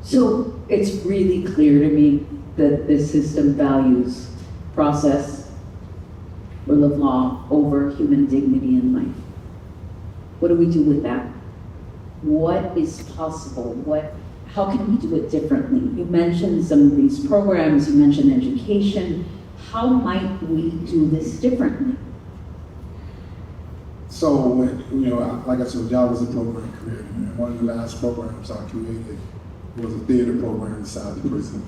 So it's really clear to me that this system values process, rule of law over human dignity and life. What do we do with that? What is possible? How can we do it differently? You mentioned some of these programs, you mentioned education. How might we do this differently? So, like I said, y'all was a program creator, and one of the last programs I created was a theater program inside the prison.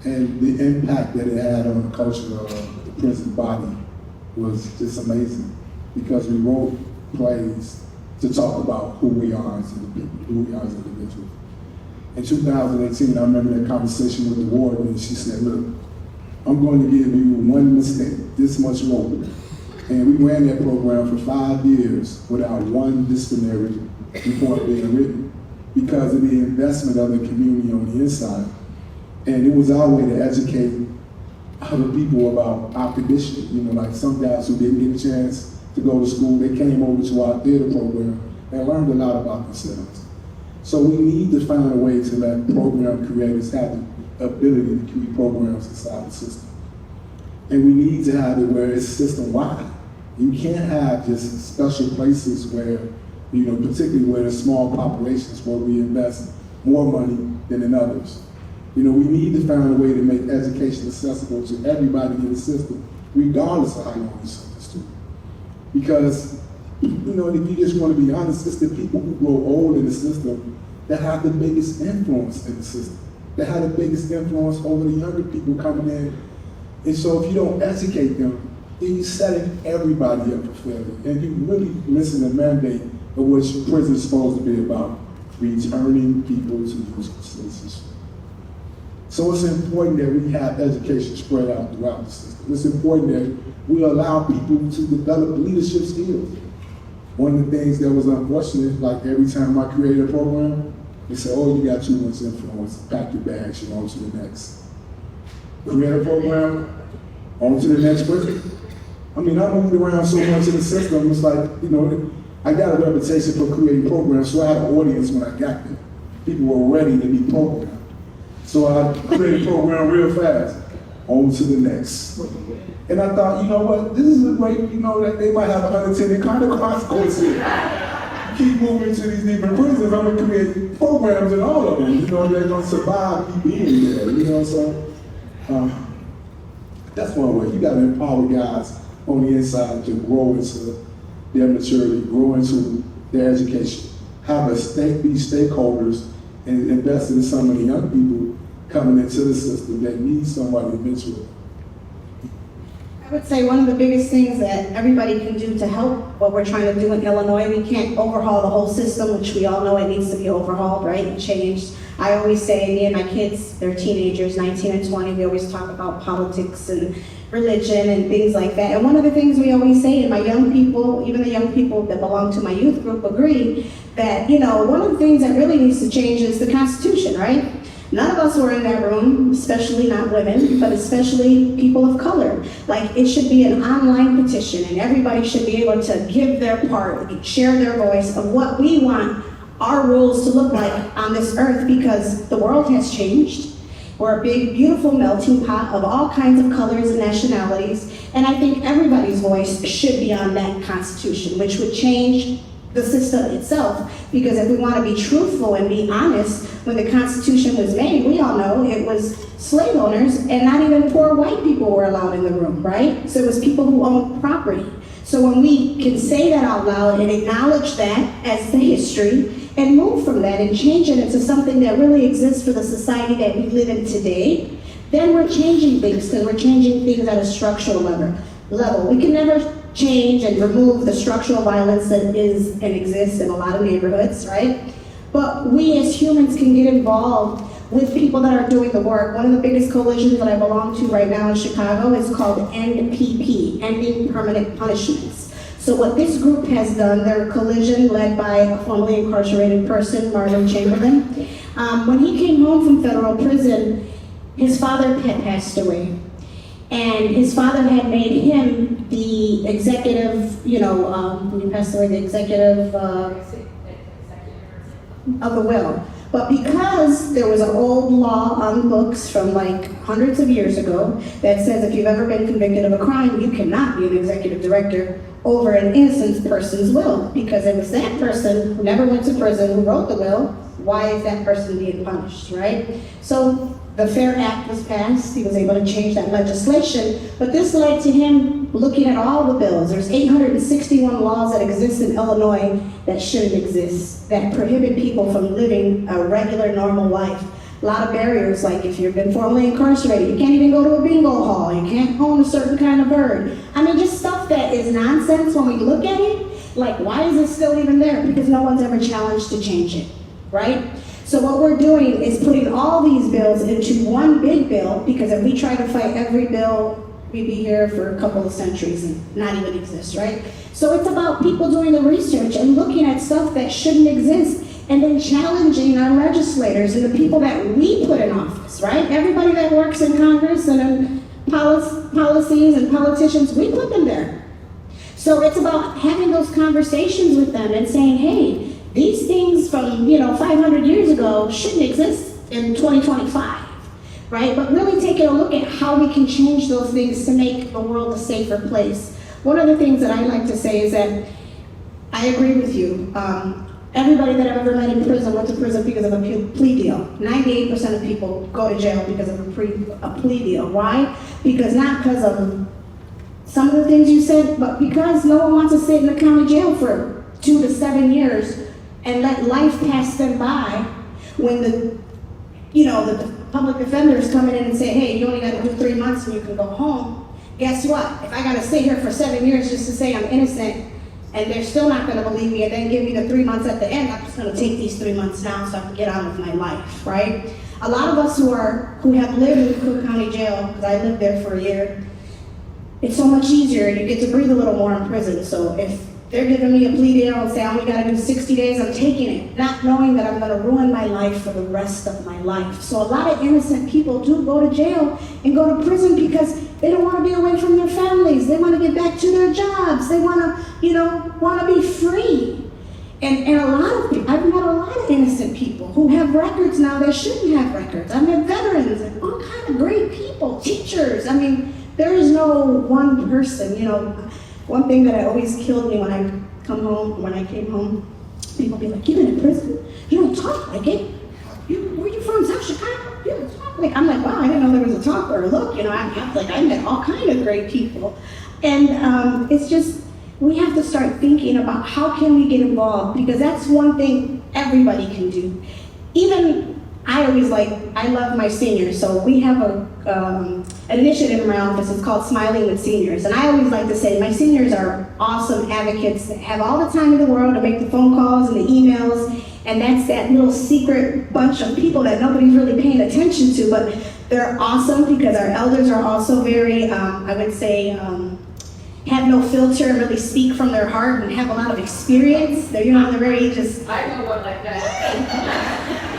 And the impact that it had on the culture of the prison body was just amazing, because we wrote plays to talk about who we are as individuals, In 2018, I remember that conversation with the warden, and she said, look, I'm going to give you one mistake, this much rope. And we ran that program for 5 years without one disciplinary report being written because of the investment of the community on the inside. And it was our way to educate other people about our condition. You know, like some guys who didn't get a chance to go to school, they came over to our theater program and learned a lot about themselves. So we need to find a way to let program creators have the ability to create programs inside the system. And we need to have it where it's system-wide. You can't have just special places where, you know, particularly where there's small populations where we invest more money than in others. You know, we need to find a way to make education accessible to everybody in the system, regardless of how long you send this to. Because, you know, if you just want to be honest, it's the people who grow old in the system that have the biggest influence in the system, that have the biggest influence over the younger people coming in. And so if you don't educate them, then you're setting everybody up for failure. And you're really missing the mandate of what prison is supposed to be about, returning people to useful citizenship. So it's important that we have education spread out throughout the system. It's important that we allow people to develop leadership skills. One of the things that was unfortunate, like every time I created a program, they said, oh, you got too much influence, pack your bags, you're on to the next. Create a program, on to the next person. I mean, I moved around so much in the system, it's like, you know, I got a reputation for creating programs, so I had an audience when I got there. People were ready to be programmed. So I created a program real fast, on to the next. And I thought, you know what, this is a great, you know, that they might have unintended kind of consequences here. Keep moving to these different prisons, I'm gonna create programs in all of them, you know, they're gonna survive me being there, you know, so that's one way. You gotta empower guys on the inside to grow into their maturity, grow into their education, have be stakeholders and invest in some of the young people coming into the system that need somebody eventually. I would say one of the biggest things that everybody can do to help what we're trying to do in Illinois, we can't overhaul the whole system, which we all know it needs to be overhauled, right, and changed. I always say, me and my kids, they're teenagers, 19 and 20, we always talk about politics and religion and things like that. And one of the things we always say, and my young people, even the young people that belong to my youth group agree, that, you know, one of the things that really needs to change is the Constitution, right? None of us were in that room, especially not women, but especially people of color. Like, it should be an online petition, and everybody should be able to give their part, share their voice of what we want our rules to look like on this earth, because the world has changed. We're a big, beautiful melting pot of all kinds of colors and nationalities, and I think everybody's voice should be on that Constitution, which would change the system itself. Because if we want to be truthful and be honest, when the Constitution was made, we all know it was slave owners, and not even poor white people were allowed in the room, right? So it was people who owned property. So when we can say that out loud and acknowledge that as the history, and move from that and change it into something that really exists for the society that we live in today, then we're changing things, because we're changing things at a structural level. We can never change and remove the structural violence that is and exists in a lot of neighborhoods, right? But we as humans can get involved with people that are doing the work. One of the biggest coalitions that I belong to right now in Chicago is called NPP, Ending Permanent Punishments. So what this group has done, they're a coalition led by a formerly incarcerated person, Martin Chamberlain. When he came home from federal prison, his father had passed away. And his father had made him the executive, when he passed away, the executive of the will. But because there was an old law on the books from like hundreds of years ago that says if you've ever been convicted of a crime, you cannot be an executive director over an innocent person's will, because it was that person who never went to prison who wrote the will. Why is that person being punished, right? So the FAIR Act was passed. He was able to change that legislation, but this led to him looking at all the bills. There's 861 laws that exist in Illinois that shouldn't exist, that prohibit people from living a regular, normal life. A lot of barriers, like if you've been formerly incarcerated, you can't even go to a bingo hall, you can't own a certain kind of bird. I mean, just stuff that is nonsense when we look at it. Like, why is it still even there? Because no one's ever challenged to change it, right? So what we're doing is putting all these bills into one big bill, because if we try to fight every bill, we'd be here for a couple of centuries and not even exist, right? So it's about people doing the research and looking at stuff that shouldn't exist, and then challenging our legislators and the people that we put in office, right? Everybody that works in Congress and in policies and politicians, we put them there. So it's about having those conversations with them and saying, hey, these things from 500 years ago shouldn't exist in 2025, right? But really taking a look at how we can change those things to make the world a safer place. One of the things that I like to say is that I agree with you. Everybody that I've ever met in prison went to prison because of a plea deal. 98% of people go to jail because of a plea deal. Why? Not because of some of the things you said, but because no one wants to sit in the county jail for 2 to 7 years and let life pass them by when the public defenders come in and say, hey, you only got to do 3 months and you can go home. Guess what? If I got to stay here for 7 years just to say I'm innocent, and they're still not going to believe me and then give me the 3 months at the end, I'm just going to take these 3 months now so I can get on with my life, right? A lot of us who have lived in Cook County Jail, because I lived there for a year, it's so much easier. You get to breathe a little more in prison. So if they're giving me a plea deal and say I only got to do 60 days, I'm taking it, not knowing that I'm going to ruin my life for the rest of my life. So a lot of innocent people do go to jail and go to prison because they don't want to be away from their families. They want to get back to their jobs. They want to be free. And a lot of people, I've met a lot of innocent people who have records now that shouldn't have records. I've met veterans and all kinds of great people, teachers. I mean, there is no one person, One thing that always killed me when I came home, people be like, you've been in prison? You don't talk like it. Where you from, South Chicago? You don't talk like, I'm like, wow, I didn't know there was a talk or a look. I met all kinds of great people. And it's just, we have to start thinking about how can we get involved, because that's one thing everybody can do. Even, I love my seniors, so we have an initiative in my office. It's called Smiling with Seniors. And I always like to say my seniors are awesome advocates that have all the time in the world to make the phone calls and the emails. And that's that little secret bunch of people that nobody's really paying attention to, but they're awesome because our elders are also very, I would say, have no filter and really speak from their heart and have a lot of experience. They're very just... I know one like that.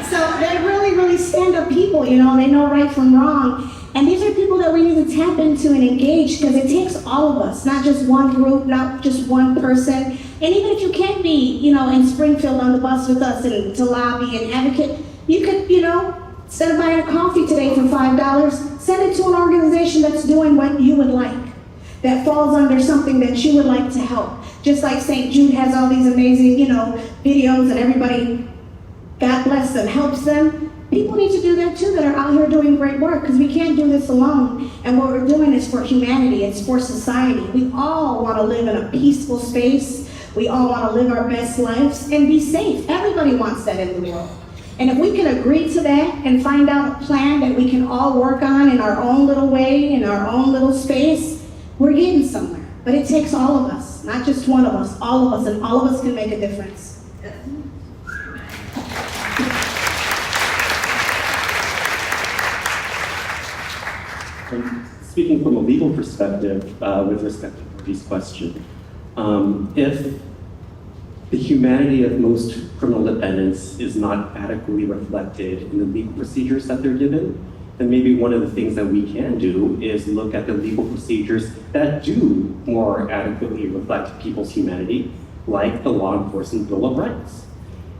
So they're really, really stand-up people, they know right from wrong. And these are people that we need to tap into and engage, because it takes all of us, not just one group, not just one person. And even if you can't be, in Springfield on the bus with us and to lobby and advocate, you could, instead of buying a coffee today for $5, send it to an organization that's doing what you would like, that falls under something that you would like to help. Just like St. Jude has all these amazing, videos, and everybody, God bless them, helps them. People need to do that too, that are out here doing great work, because we can't do this alone. And what we're doing is for humanity, it's for society. We all want to live in a peaceful space. We all want to live our best lives and be safe. Everybody wants that in the world. And if we can agree to that and find out a plan that we can all work on in our own little way, in our own little space, we're getting somewhere. But it takes all of us, not just one of us, all of us, and all of us can make a difference. Speaking from a legal perspective, with respect to Courtney's question, if the humanity of most criminal defendants is not adequately reflected in the legal procedures that they're given, then maybe one of the things that we can do is look at the legal procedures that do more adequately reflect people's humanity, like the Law Enforcement Bill of Rights.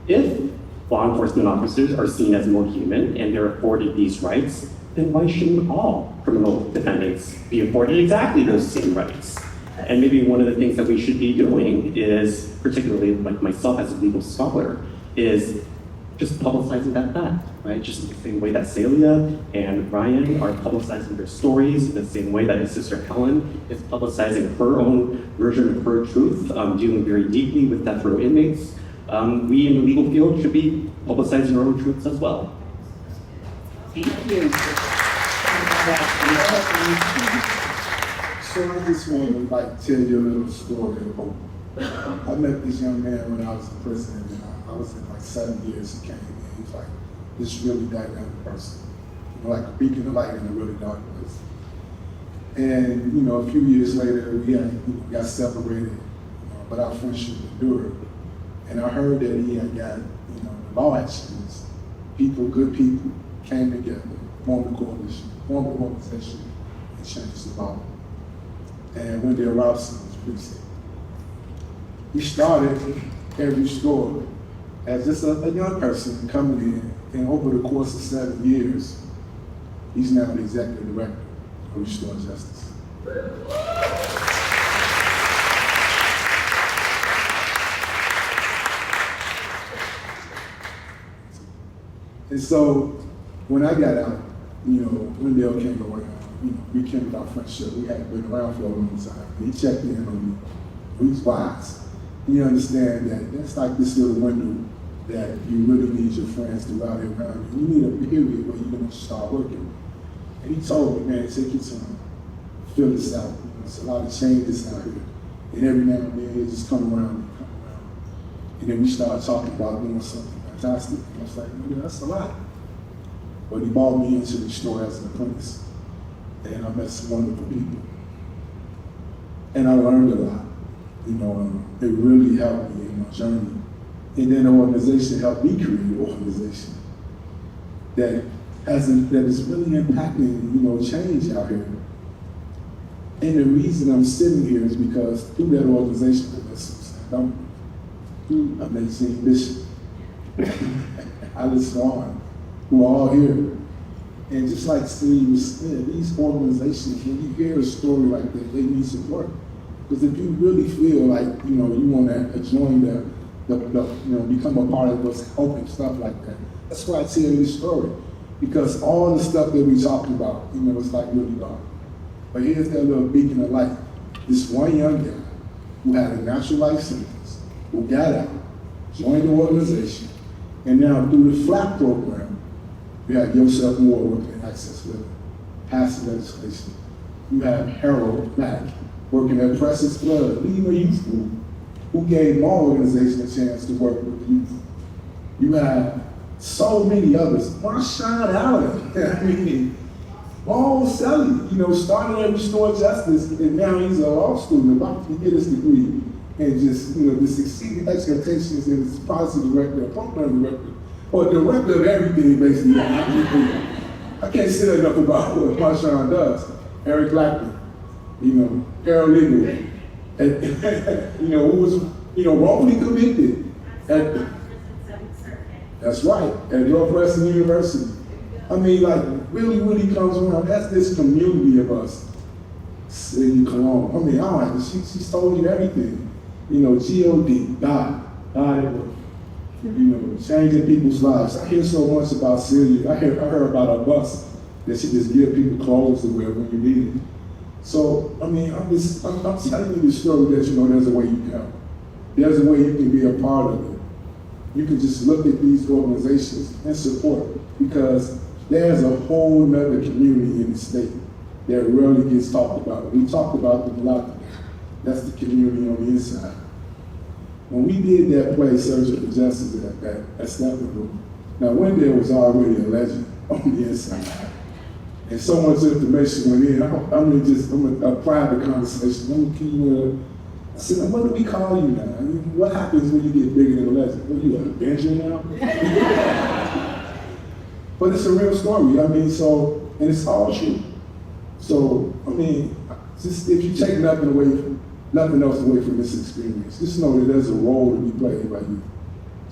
If law enforcement officers are seen as more human and they're afforded these rights, then why shouldn't all criminal defendants be afforded exactly those same rights? And maybe one of the things that we should be doing is, particularly like myself as a legal scholar, is just publicizing that fact, right? Just the same way that Celia and Ryan are publicizing their stories, the same way that his sister Helen is publicizing her own version of her truth, dealing very deeply with death row inmates. We in the legal field should be publicizing our own truths as well. Thank you. So I just want to tell you a little story of hope. I met this young man when I was in prison, and I was in 7 years. He came in, he's like this really dynamic person, like a beacon of light in a really dark place. And a few years later, we got separated, but our friendship endured. And I heard that he had got law actions. Good people came together, formed a coalition, formed an organization, and changed the law. and Wendell Robson's precinct. He started every store as just a young person coming in, and over the course of 7 years, he's now the executive director of Restore Justice. And so when I got out, Wendell came around, we rekindled our friendship. We hadn't been around for a long time. He checked in on me. He's wise. He understands that that's like this little window that you really need your friends to rally around you. You need a period where you're going to start working. And he told me, man, take your time, fill this out. There's a lot of changes out here. And every now and then, it just come around. And then we started talking about doing something fantastic. And I was like, that's a lot. But he brought me into the store as an apprentice. And I met some wonderful people. And I learned a lot. It really helped me in my journey. And then the organization helped me create an organization that is really impacting, change out here. And the reason I'm sitting here is because through that organization, I met St. Bishop, Alice Vaughn, who are all here. And just like Celia was saying, these organizations, when you hear a story like that, they need support. Because if you really feel like, you want to join become a part of what's helping stuff like that, that's why I tell you this story. Because all the stuff that we talked about, it's like really dark. But here's that little beacon of light. This one young guy who had a natural life sentence, who got out, joined the organization, and now through the FLAP program, you have Joseph Moore working at Access Living, passing legislation. You have Harold Mack working at Precious Blood, leading a youth group, who gave my organization a chance to work with the youth. You have so many others. Marshawn Allen, Paul Celia, started at Restore Justice, and now he's a law student about to get his degree. And just, this exceeding expectations, and his policy director, program director, or director of everything, basically. I can't say enough about what Marshawn does. Eric Blackman, paralegal, who was, wrongfully convicted that's right, at Northwestern University. Really comes around. That's this community of us. Celia, Colón. She's told you everything. G-O-D, God at work. Changing people's lives. I hear so much about Celia. I heard about a bus that she just give people clothes to wear when you need it. So, I'm telling you the story that, there's a way you can help. There's a way you can be a part of it. You can just look at these organizations and support, because there's a whole nother community in the state that rarely gets talked about. We talked about them a lot. That's the community on the inside. When we did that play, Searching for Justice at Steppenwolf, now Wendell was already a legend on the inside. And so much information went in. I'm going to apply the conversation. I said, what do we call you now? What happens when you get bigger than a legend? What, you an Avenger now? But it's a real story. And it's all true. So, just if you take nothing else away from this experience, just know that there's a role to be played by you.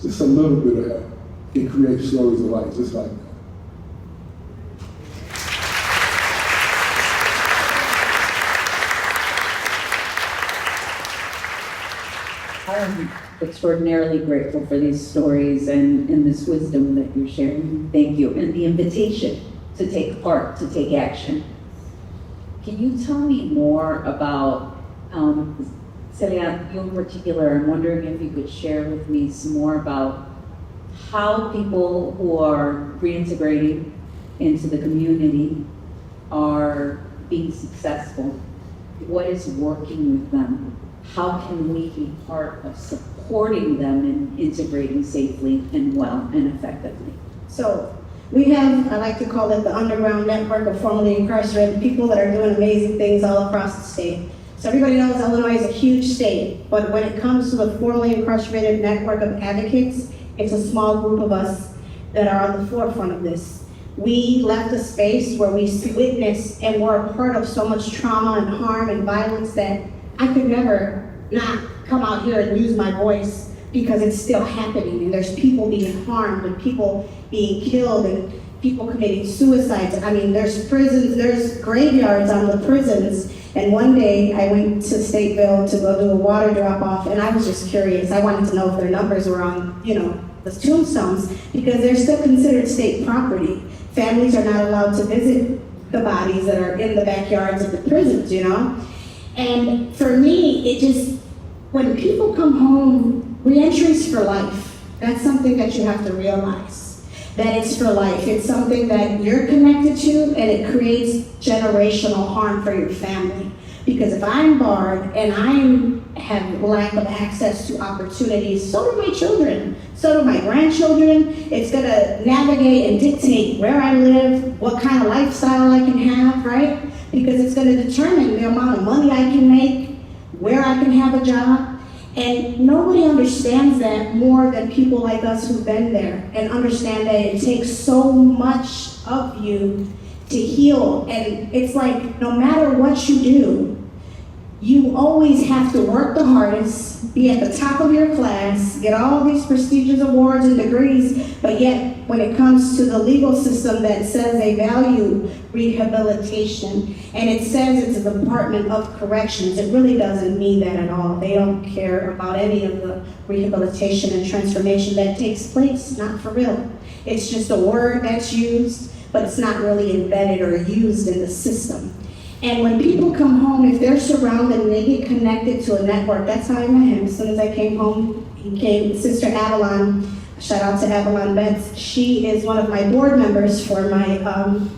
Just a little bit of help can create stories of life just like that. I'm extraordinarily grateful for these stories and this wisdom that you're sharing. Thank you. And the invitation to take part, to take action. Can you tell me more about, Celia, you in particular, I'm wondering if you could share with me some more about how people who are reintegrating into the community are being successful. What is working with them? How can we be part of supporting them in integrating safely and well and effectively? So we have, I like to call it the underground network of formerly incarcerated people that are doing amazing things all across the state. So everybody knows Illinois is a huge state, but when it comes to the formerly incarcerated network of advocates, it's a small group of us that are on the forefront of this. we left a space where we witnessed and were a part of so much trauma and harm and violence that I could never not come out here and use my voice, because it's still happening, and there's people being harmed and people being killed and people committing suicides. I mean, there's prisons, there's graveyards on the prisons. And one day I went to Stateville to go do a water drop off, and I was just curious. I wanted to know if their numbers were on, the tombstones, because they're still considered state property. Families are not allowed to visit the bodies that are in the backyards of the prisons, And for me, when people come home, reentry's for life. That's something that you have to realize, that it's for life. It's something that you're connected to, and it creates generational harm for your family. Because if I'm barred and I have lack of access to opportunities, so do my children, so do my grandchildren. It's gonna navigate and dictate where I live, what kind of lifestyle I can have, right? Because it's gonna determine the amount of money I can make, where I can have a job. And nobody understands that more than people like us who've been there and understand that it takes so much of you to heal. And it's like, no matter what you do, you always have to work the hardest, be at the top of your class, get all these prestigious awards and degrees, but yet when it comes to the legal system that says they value rehabilitation, and it says it's a Department of Corrections, it really doesn't mean that at all. They don't care about any of the rehabilitation and transformation that takes place, not for real. It's just a word that's used, but it's not really embedded or used in the system. And when people come home, if they're surrounded and they get connected to a network, that's how I met him. As soon as I came home, he came, Sister Avalon, shout out to Avalon Betts. She is one of my board members for my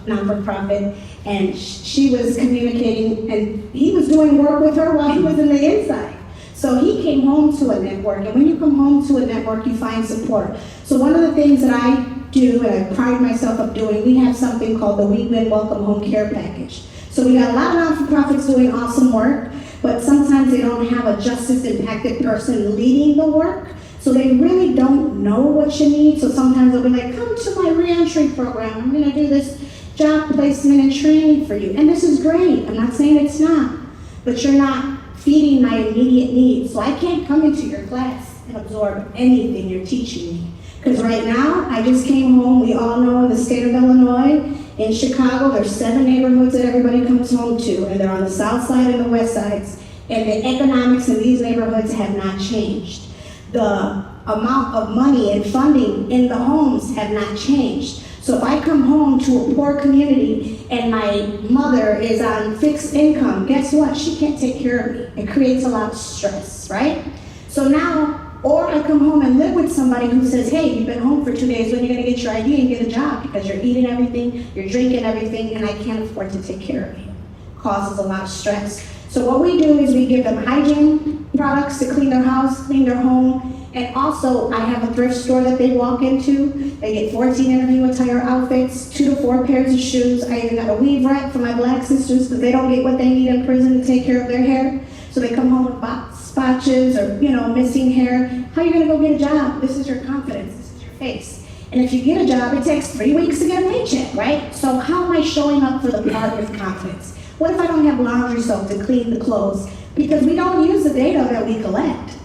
non-for-profit, and she was communicating, and he was doing work with her while he was in the inside. So he came home to a network, and when you come home to a network, you find support. So one of the things that I do, and I pride myself of doing, we have something called the We Win Welcome Home Care Package. So we got a lot of non-for-profits doing awesome work, but sometimes they don't have a justice-impacted person leading the work, so they really don't know what you need. So sometimes they'll be like, come to my reentry program. I'm gonna do this job placement and training for you. And this is great. I'm not saying it's not, but you're not feeding my immediate needs. So I can't come into your class and absorb anything you're teaching me. Because right now, I just came home. We all know in the state of Illinois, in Chicago, there's 7 neighborhoods that everybody comes home to, and they're on the south side and the west sides. And the economics in these neighborhoods have not changed. The amount of money and funding in the homes have not changed. So if I come home to a poor community and my mother is on fixed income, guess what? She can't take care of me. It creates a lot of stress, right? So now, or I come home and live with somebody who says, hey, you've been home for 2 days, when are you gonna get your ID and get a job? Because you're eating everything, you're drinking everything, and I can't afford to take care of you. Causes a lot of stress. So what we do is we give them hygiene products to clean their house, clean their home, and also I have a thrift store that they walk into. They get 14 interview attire outfits, 2 to 4 pairs of shoes. I even got a weave rack for my black sisters because they don't get what they need in prison to take care of their hair. So they come home with spotches or, missing hair. How are you gonna go get a job? This is your confidence, this is your face. And if you get a job, it takes 3 weeks to get a paycheck, right? So how am I showing up for the part with confidence? What if I don't have laundry soap to clean the clothes? Because we don't use the data that we collect.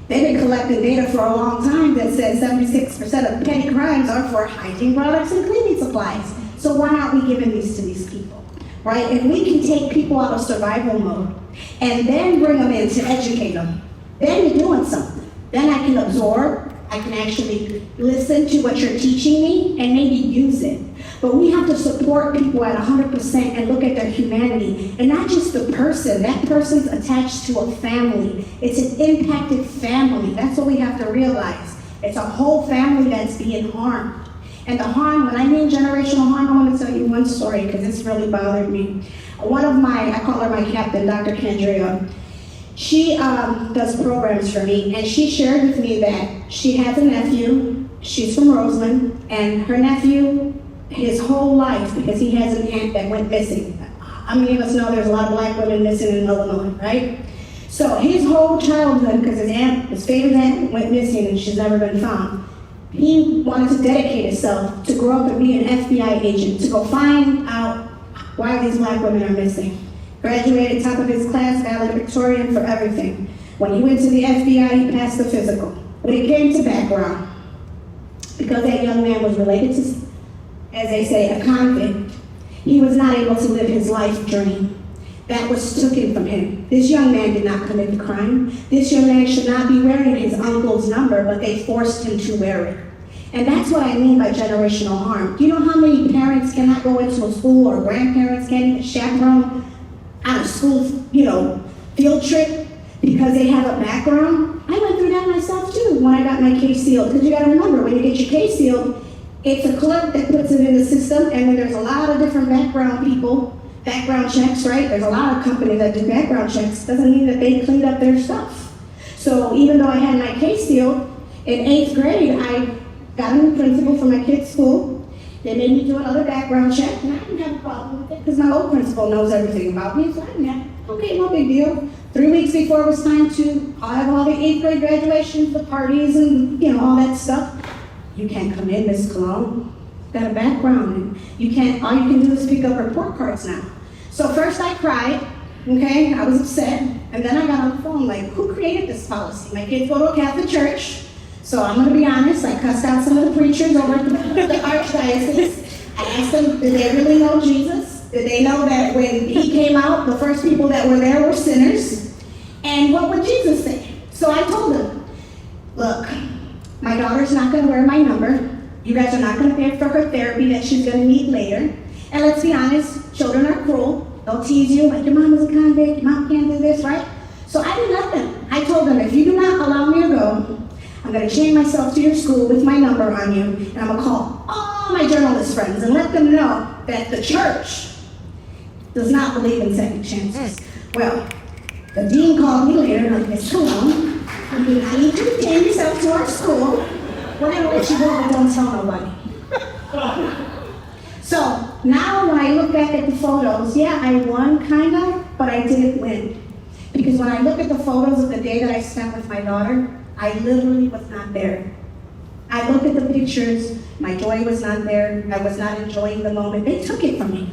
They've been collecting data for a long time that says 76% of petty crimes are for hygiene products and cleaning supplies. So why aren't we giving these to these people, right? And we can take people out of survival mode and then bring them in to educate them. Then you're doing something. Then I can absorb, I can actually listen to what you're teaching me and maybe use it. But we have to support people at 100% and look at their humanity. And not just the person. That person's attached to a family. It's an impacted family. That's what we have to realize. It's a whole family that's being harmed. And the harm, when I mean generational harm, I want to tell you one story because it's really bothered me. One of I call her my captain, Dr. Kendria, she does programs for me, and she shared with me that she has a nephew, she's from Roseland, and her nephew, his whole life, because he has an aunt that went missing. How many of us know there's a lot of black women missing in Illinois, right? So his whole childhood, because his favorite aunt went missing and she's never been found, He wanted to dedicate himself to grow up and be an FBI agent, to go find out why these black women are missing. Graduated top of his class, valedictorian for everything. When he went to the FBI, he passed the physical. When it came to background, because that young man was related to, as they say, a convict, he was not able to live his life dream. That was taken from him. This young man did not commit the crime. This young man should not be wearing his uncle's number, but they forced him to wear it. And that's what I mean by generational harm. Do you know how many parents cannot go into a school, or grandparents can't even chaperone on a school, field trip because they have a background? I went through that myself too when I got my case sealed. Because you gotta remember, when you get your case sealed, it's a clerk that puts it in the system, and when there's a lot of different background people, background checks, right? There's a lot of companies that do background checks. Doesn't mean that they cleaned up their stuff. So even though I had my case sealed, in 8th grade, I got a new principal for my kid's school. They made me do another background check, and I didn't have a problem with it because my old principal knows everything about me, so I didn't have, okay, no big deal. 3 weeks before it was time to have all the 8th grade graduations, the parties, and all that stuff. You can't come in, Miss Colón. Got a background, and you can't, all you can do is pick up report cards now. So first I cried, okay, I was upset, and then I got on the phone like, who created this policy? My kids go to a Catholic church, so I'm gonna be honest, I cussed out some of the preachers over at the archdiocese. I asked them, did they really know Jesus? Did they know that when he came out, the first people that were there were sinners? And what would Jesus say? So I told them, look, my daughter's not gonna wear my number. You guys are not gonna pay for her therapy that she's gonna need later. And let's be honest, children are cruel. They'll tease you, like your mom is a convict, your mom can't do this, right? So I didn't let them. I told them, if you do not allow me to go, I'm gonna chain myself to your school with my number on you, and I'm gonna call all my journalist friends and let them know that the church does not believe in second chances. Well, the dean called me later, like, Miss Colón, I need you to chain yourself to our school. We're gonna let you go, but don't tell nobody. So now when I look back at the photos, yeah, I won kind of, but I didn't win. Because when I look at the photos of the day that I spent with my daughter, I literally was not there. I looked at the pictures, my joy was not there, I was not enjoying the moment. They took it from me.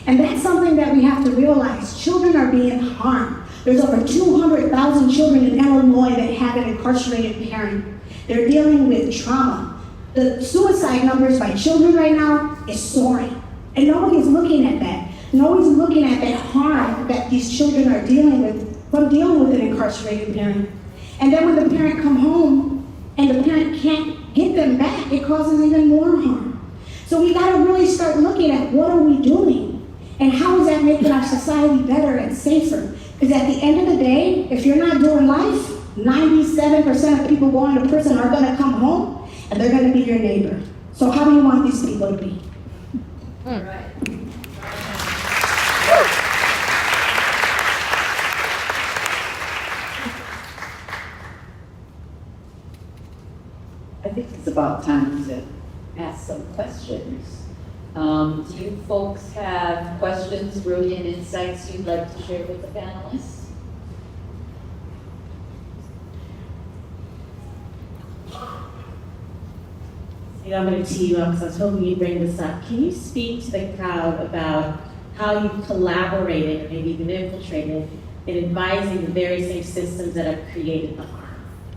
And that's something that we have to realize. Children are being harmed. There's over 200,000 children in Illinois that have an incarcerated parent. They're dealing with trauma. The suicide numbers by children right now is soaring. And nobody's looking at that. Nobody's looking at that harm that these children are dealing with from dealing with an incarcerated parent. And then when the parent come home and the parent can't get them back, it causes even more harm. So we gotta really start looking at what are we doing? And how is that making our society better and safer? Because at the end of the day, if you're not doing life, 97% of people going to prison are gonna come home and they're gonna be your neighbor. So how do you want these people to be? Right. I think it's about time to ask some questions. Do you folks have questions, brilliant insights you'd like to share with the panelists? I'm going to tee you up because I was hoping you'd bring this up. Can you speak to the crowd about how you collaborated, maybe even infiltrated, in advising the very same systems that have created the harm,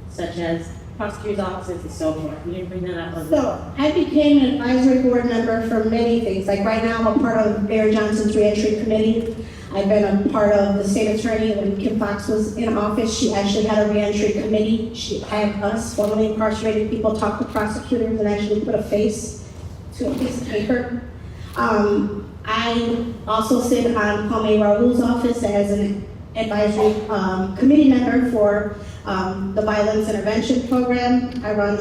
such as prosecutors' offices and so forth? Can you bring that up? So I became an advisory board member for many things. Like right now, I'm a part of Mayor Johnson's reentry committee. I've been a part of the state attorney when Kim Foxx was in office. She actually had a reentry committee. She had us, formerly incarcerated people, talk to prosecutors and actually put a face to a piece of paper. I also sit on Kwame Raoul's office as an advisory committee member for the Violence Intervention Program. I run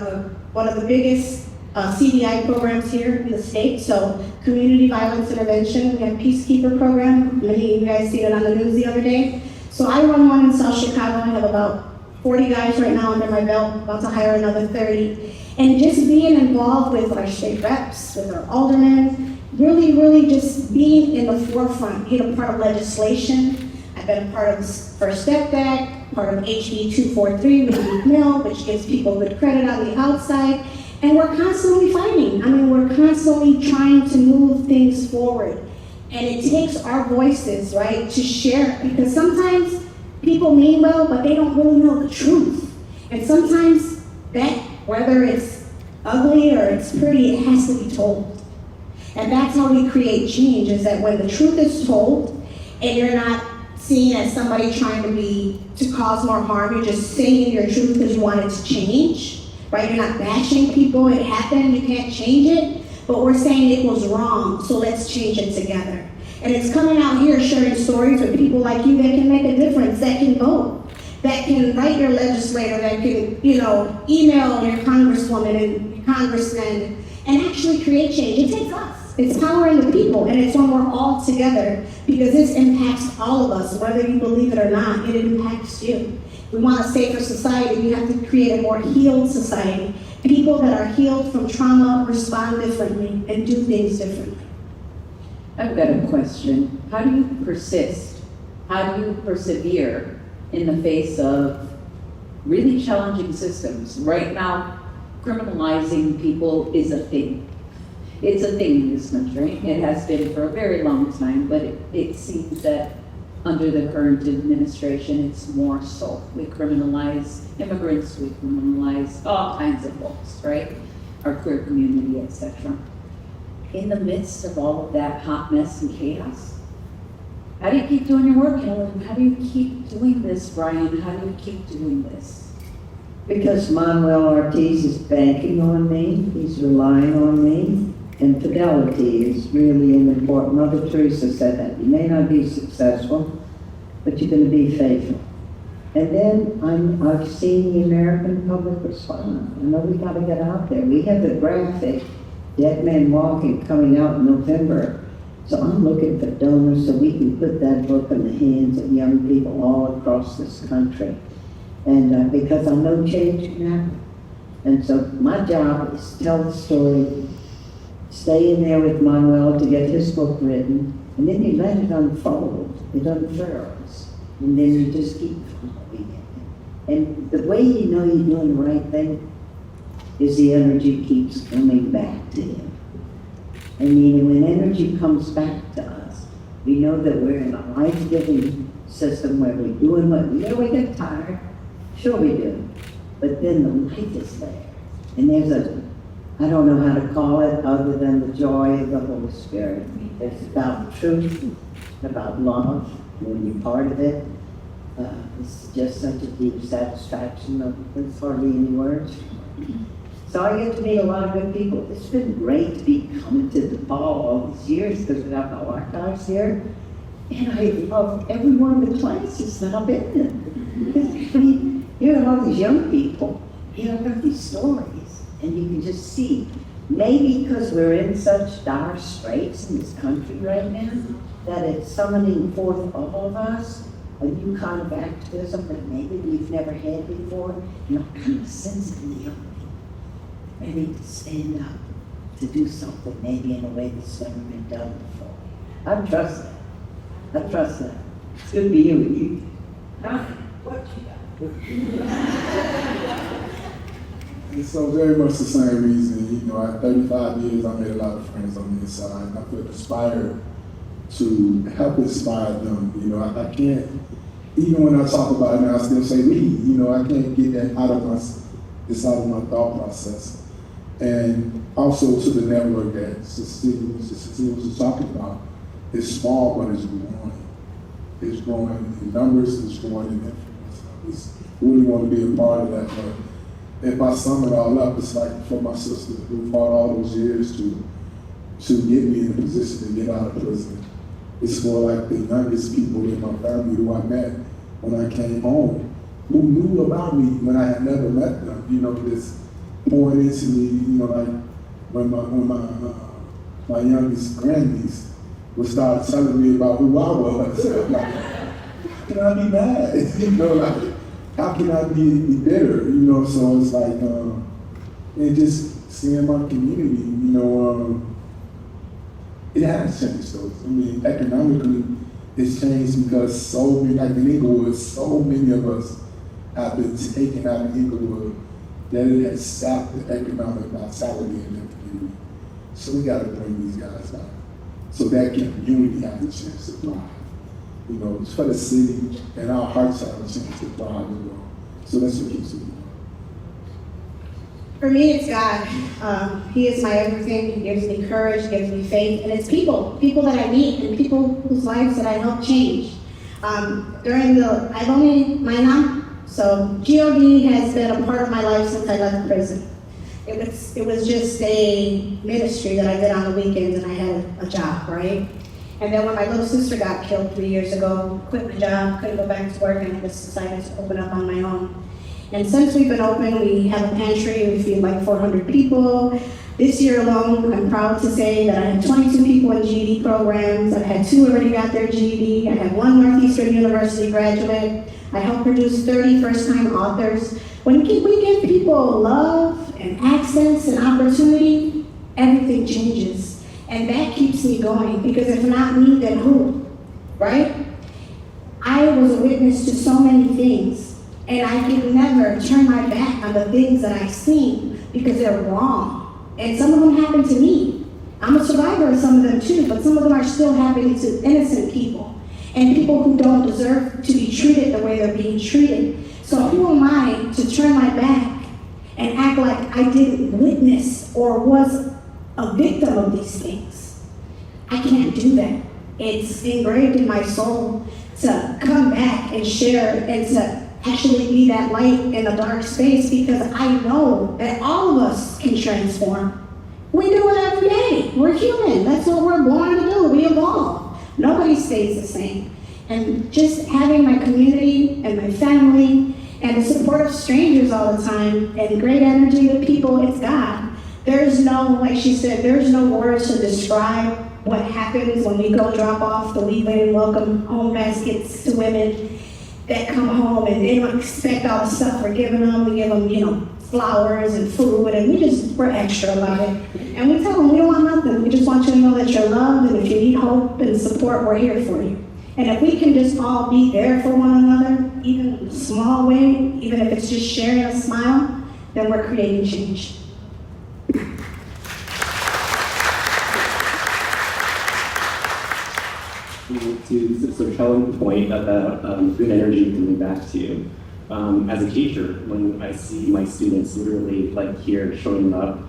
one of the biggest CDI programs here in the state, so Community Violence Intervention. We have Peacekeeper program. Many of you guys seen it on the news the other day. So I run one in South Chicago. I have about 40 guys right now under my belt, about to hire another 30. And just being involved with our state reps, with our aldermen, really just being in the forefront, being a part of legislation. I've been a part of the First Step Act, part of HB 243 with Meek Mill, which gives people good credit on the outside. And we're constantly fighting. I mean, we're constantly trying to move things forward. And it takes our voices, right, to share, because sometimes people mean well, but they don't really know the truth. And sometimes that, whether it's ugly or it's pretty, it has to be told. And that's how we create change, is that when the truth is told, and you're not seen as somebody trying to cause more harm, you're just saying your truth because you want it to change, right? You're not bashing people, it happened, you can't change it, but we're saying it was wrong, so let's change it together. And it's coming out here sharing stories with people like you that can make a difference, that can vote, that can write your legislator, that can, email your congresswoman and your congressman, and actually create change. It takes us. It's powering the people, and it's when we're all together, because this impacts all of us, whether you believe it or not, it impacts you. We want a safer society, we have to create a more healed society. People that are healed from trauma respond differently and do things differently. I've got a question. How do you persist? How do you persevere in the face of really challenging systems? Right now, criminalizing people is a thing. It's a thing in this country. It has been for a very long time, but it seems that under the current administration, it's more so. We criminalize immigrants, we criminalize all kinds of folks, right? Our queer community, etc. In the midst of all of that hot mess and chaos, how do you keep doing your work, Helen? How do you keep doing this, Brian? How do you keep doing this? Because Manuel Ortiz is banking on me, he's relying on me, and fidelity is really important. Mother Teresa said that. You may not be successful, but you're going to be faithful. And then I've seen the American public respond. I know we got to get out there. We have the graphic, Dead Men Walking, coming out in November. So I'm looking for donors so we can put that book in the hands of young people all across this country. And because I know change can happen. And so my job is to tell the story, stay in there with Manuel to get his book written, and then you let it unfold. It unfurls. And then you just keep following it. And the way you know you're doing the right thing is the energy keeps coming back to you. I mean, when energy comes back to us, we know that we're in a life-giving system where we're doing what we get tired. Sure we do. But then the light is there. And there's I don't know how to call it other than the joy of the Holy Spirit. It's about truth, about love, when you're part of it. It's just such a deep satisfaction. There's hardly any words. So I get to meet a lot of good people. It's been great to be coming to DePaul all these years because we have no archives here. And I love every one of the classes that I've been in. Because, I mean, you have all these young people, you have these stories, and you can just see, maybe because we're in such dire straits in this country right now, that it's summoning forth all of us a new kind of activism that maybe we've never had before. And I'm kind of sensing the young people ready to stand up, to do something maybe in a way that's never been done before. I trust that. I trust that. It's good to be here with you. What you got? And so very much the same reason, at 35 years, I made a lot of friends on the inside. I feel inspired to help inspire them. I can't, even when I talk about it now, I still say we. I can't get that out of my thought process. And also to the network that Cecilia was talking about. It's small, but it's growing. It's growing in numbers, it's growing in influence. I just really want to be a part of that. But if I sum it all up, it's like for my sister who fought all those years to get me in a position to get out of prison. It's for like the youngest people in my family who I met when I came home, who knew about me when I had never met them. This pouring into me, like when my youngest grandniece would start telling me about who I was. Like, how can I be mad? Like, how can I be bitter? So it's like, and just seeing my community, it has changed though. I mean, economically, it's changed because so many, like in Inglewood, so many of us have been taken out of Inglewood that it has sapped the economic vitality in their community. So we gotta bring these guys back, so that community has a chance to thrive. You know, it's for the city, and our hearts have a chance to thrive as well. So that's what keeps me going. For me, it's God. He is my everything. He gives me courage, gives me faith, and it's people that I meet and people whose lives that I help change. I've only, so GOD has been a part of my life since I left prison. It was just a ministry that I did on the weekends, and I had a job, right? And then when my little sister got killed 3 years ago, quit my job, couldn't go back to work, and I just decided to open up on my own. And since we've been open, we have a pantry, we feed like 400 people. This year alone, I'm proud to say that I have 22 people in GED programs. I've had 2 already got their GED. I have 1 Northeastern University graduate. I help produce 30 first-time authors. When we give people love and access and opportunity, everything changes. And that keeps me going, because if not me, then who, right? I was a witness to so many things. And I could never turn my back on the things that I've seen because they're wrong. And some of them happened to me. I'm a survivor of some of them too, but some of them are still happening to innocent people and people who don't deserve to be treated the way they're being treated. So who am I to turn my back and act like I didn't witness or was a victim of these things? I can't do that. It's engraved in my soul to come back and share and to actually be that light in a dark space, because I know that all of us can transform. We do it every day. We're human. That's what we're born to do. We evolve. Nobody stays the same. And just having my community and my family and the support of strangers all the time and great energy with people, it's God. There's no, like she said, there's no words to describe what happens when we go drop off the leave in welcome home baskets to women that come home and they don't expect all the stuff we're giving them. We give them, flowers and food, and we're extra about it. And we tell them we don't want nothing. We just want you to know that you're loved, and if you need hope and support, we're here for you. And if we can just all be there for one another, even in a small way, even if it's just sharing a smile, then we're creating change. To Helen's point about good energy coming back to you. As a teacher, when I see my students literally like here showing up,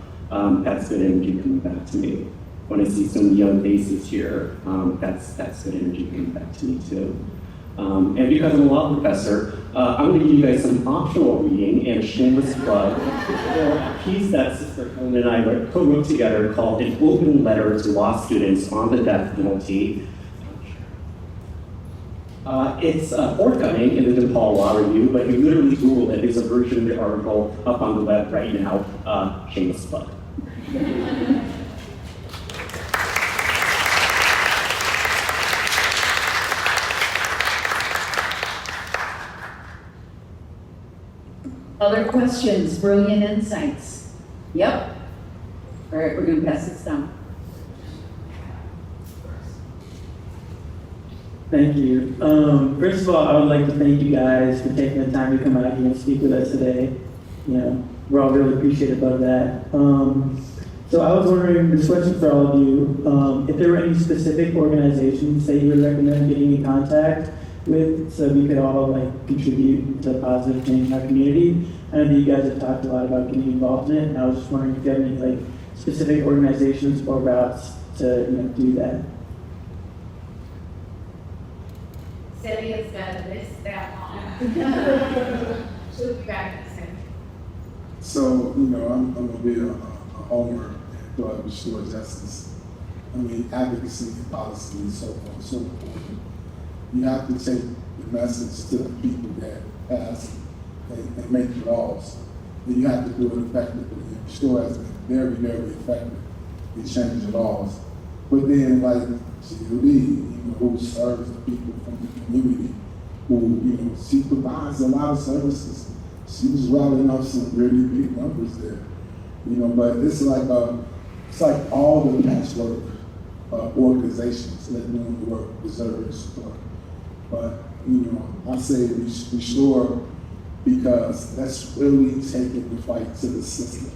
that's good energy coming back to me. When I see some young faces here, that's good energy coming back to me too. And because I'm a law professor, I'm going to give you guys some optional reading and a shameless plug for a piece that Sister Helen and I co-wrote together called An Open Letter to Law Students on the Death Penalty. It's forthcoming in the DePaul Law Review, but you literally Google it. There's a version of the article up on the web right now. Shameless plug. Other questions, brilliant insights? Yep. All right, we're going to pass this down. Thank you. First of all, I would like to thank you guys for taking the time to come out here and speak with us today. We're all really appreciative of that. So I was wondering, this question for all of you, if there were any specific organizations that you would recommend getting in contact with so we could all contribute to positive change in our community. I know that you guys have talked a lot about getting involved in it, and I was just wondering if you have any specific organizations or routes to do that. Celia's got a list that long. She'll be back in a second. So, I'm going to be a homer and try to restore justice. Advocacy and policy is so important. You have to take the message to the people that pass and make laws. And you have to do it effectively. And restore has been very, very effective in changing the laws. But then, like COD, who serves the people from the community, who, she provides a lot of services. She was rallying up some really big numbers there. But it's like all the patchwork organizations that doing the work deserve support. But, I say restore because that's really taking the fight to the system.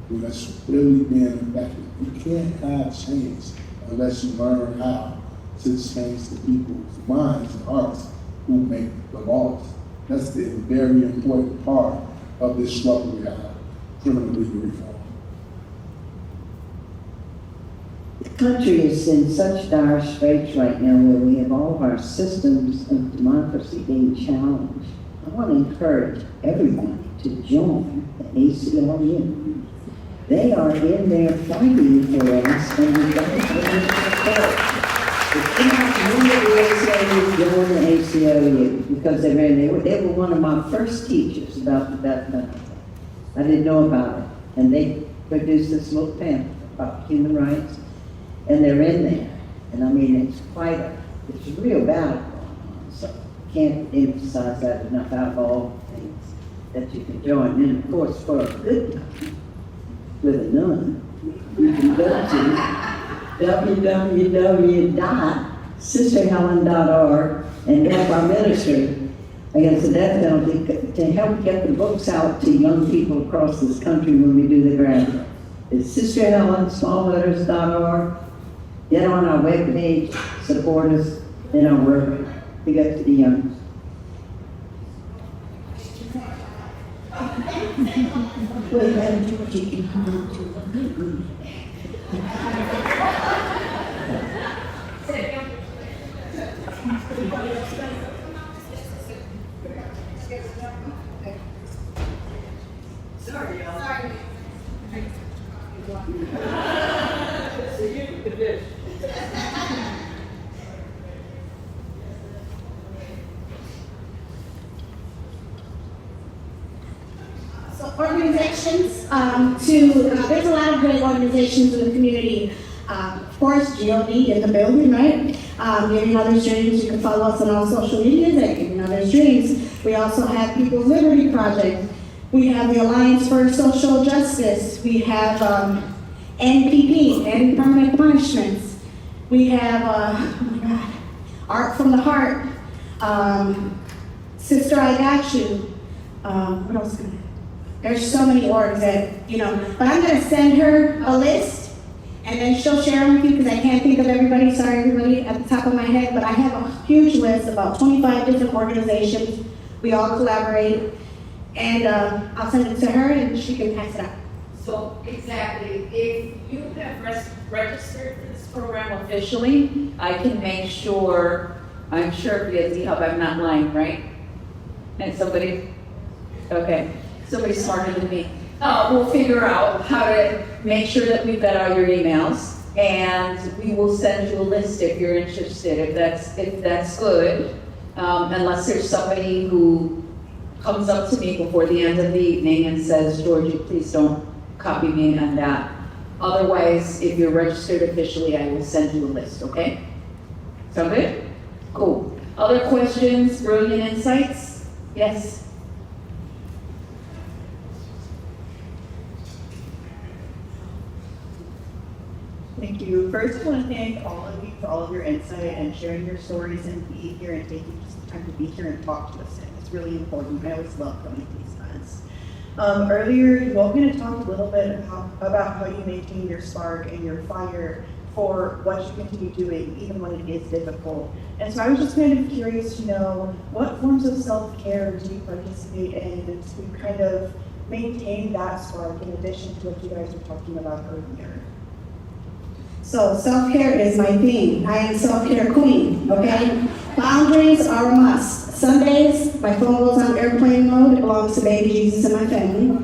That's really being effective. You can't have change unless you learn how to change the people's minds and hearts who make the laws. That's the very important part of this struggle we have, criminal legal reform. The country is in such dire straits right now where we have all of our systems of democracy being challenged. I want to encourage everybody to join the ACLU. They are in there fighting for us, and we got to support. If you not join the ACLU, because they were one of my first teachers about the death penalty. I didn't know about it, and they produced this little pamphlet about human rights, and they're in there. And I mean, it's a real battle going on, so I can't emphasize that enough out of all the things that you can join. And of course, for a good time, with a none, you can go to www.sisterhelen.org and help our ministry against the death penalty to help get the books out to young people across this country when we do the graduate. It's sisterhelen.org. Get on our webpage, support us in our work to get to the young. Organizations, there's a lot of great organizations in the community. Of course, GOD in the building, right? Giving Others Dreams, you can follow us on all social media at Giving Others Dreams. We also have People's Liberty Project. We have the Alliance for Social Justice. We have NPP, End Permanent Punishments. We have, oh my God, Art from the Heart. Sister, I Got You. What else? There's so many orgs that, but I'm gonna send her a list and then she'll share them with you because I can't think of everybody, sorry everybody, at the top of my head, but I have a huge list, about 25 different organizations. We all collaborate, and I'll send it to her and she can pass it out. So exactly, if you have registered for this program officially, I can make sure, I'm sure via Z-Hub, I'm not lying, right? And somebody smarter than me. We'll figure out how to make sure that we vet all your emails, and we will send you a list if you're interested, if that's good. Unless there's somebody who comes up to me before the end of the evening and says, Georgie, please don't copy me on that. Otherwise, if you're registered officially, I will send you a list, okay? Sound good? Cool. Other questions, brilliant insights? Yes? Thank you. First, I want to thank all of you for all of your insight and sharing your stories and being here and taking some time to be here and talk to us. It's really important. I always love coming to these events. Earlier, you all going to talk a little bit about how you maintain your spark and your fire for what you continue doing, even when it is difficult. And so I was just kind of curious to know, what forms of self-care do you participate in to kind of maintain that spark in addition to what you guys were talking about earlier? So self-care is my thing. I am a self-care queen, okay? Boundaries are a must. Sundays, my phone goes on airplane mode. It belongs to baby Jesus and my family.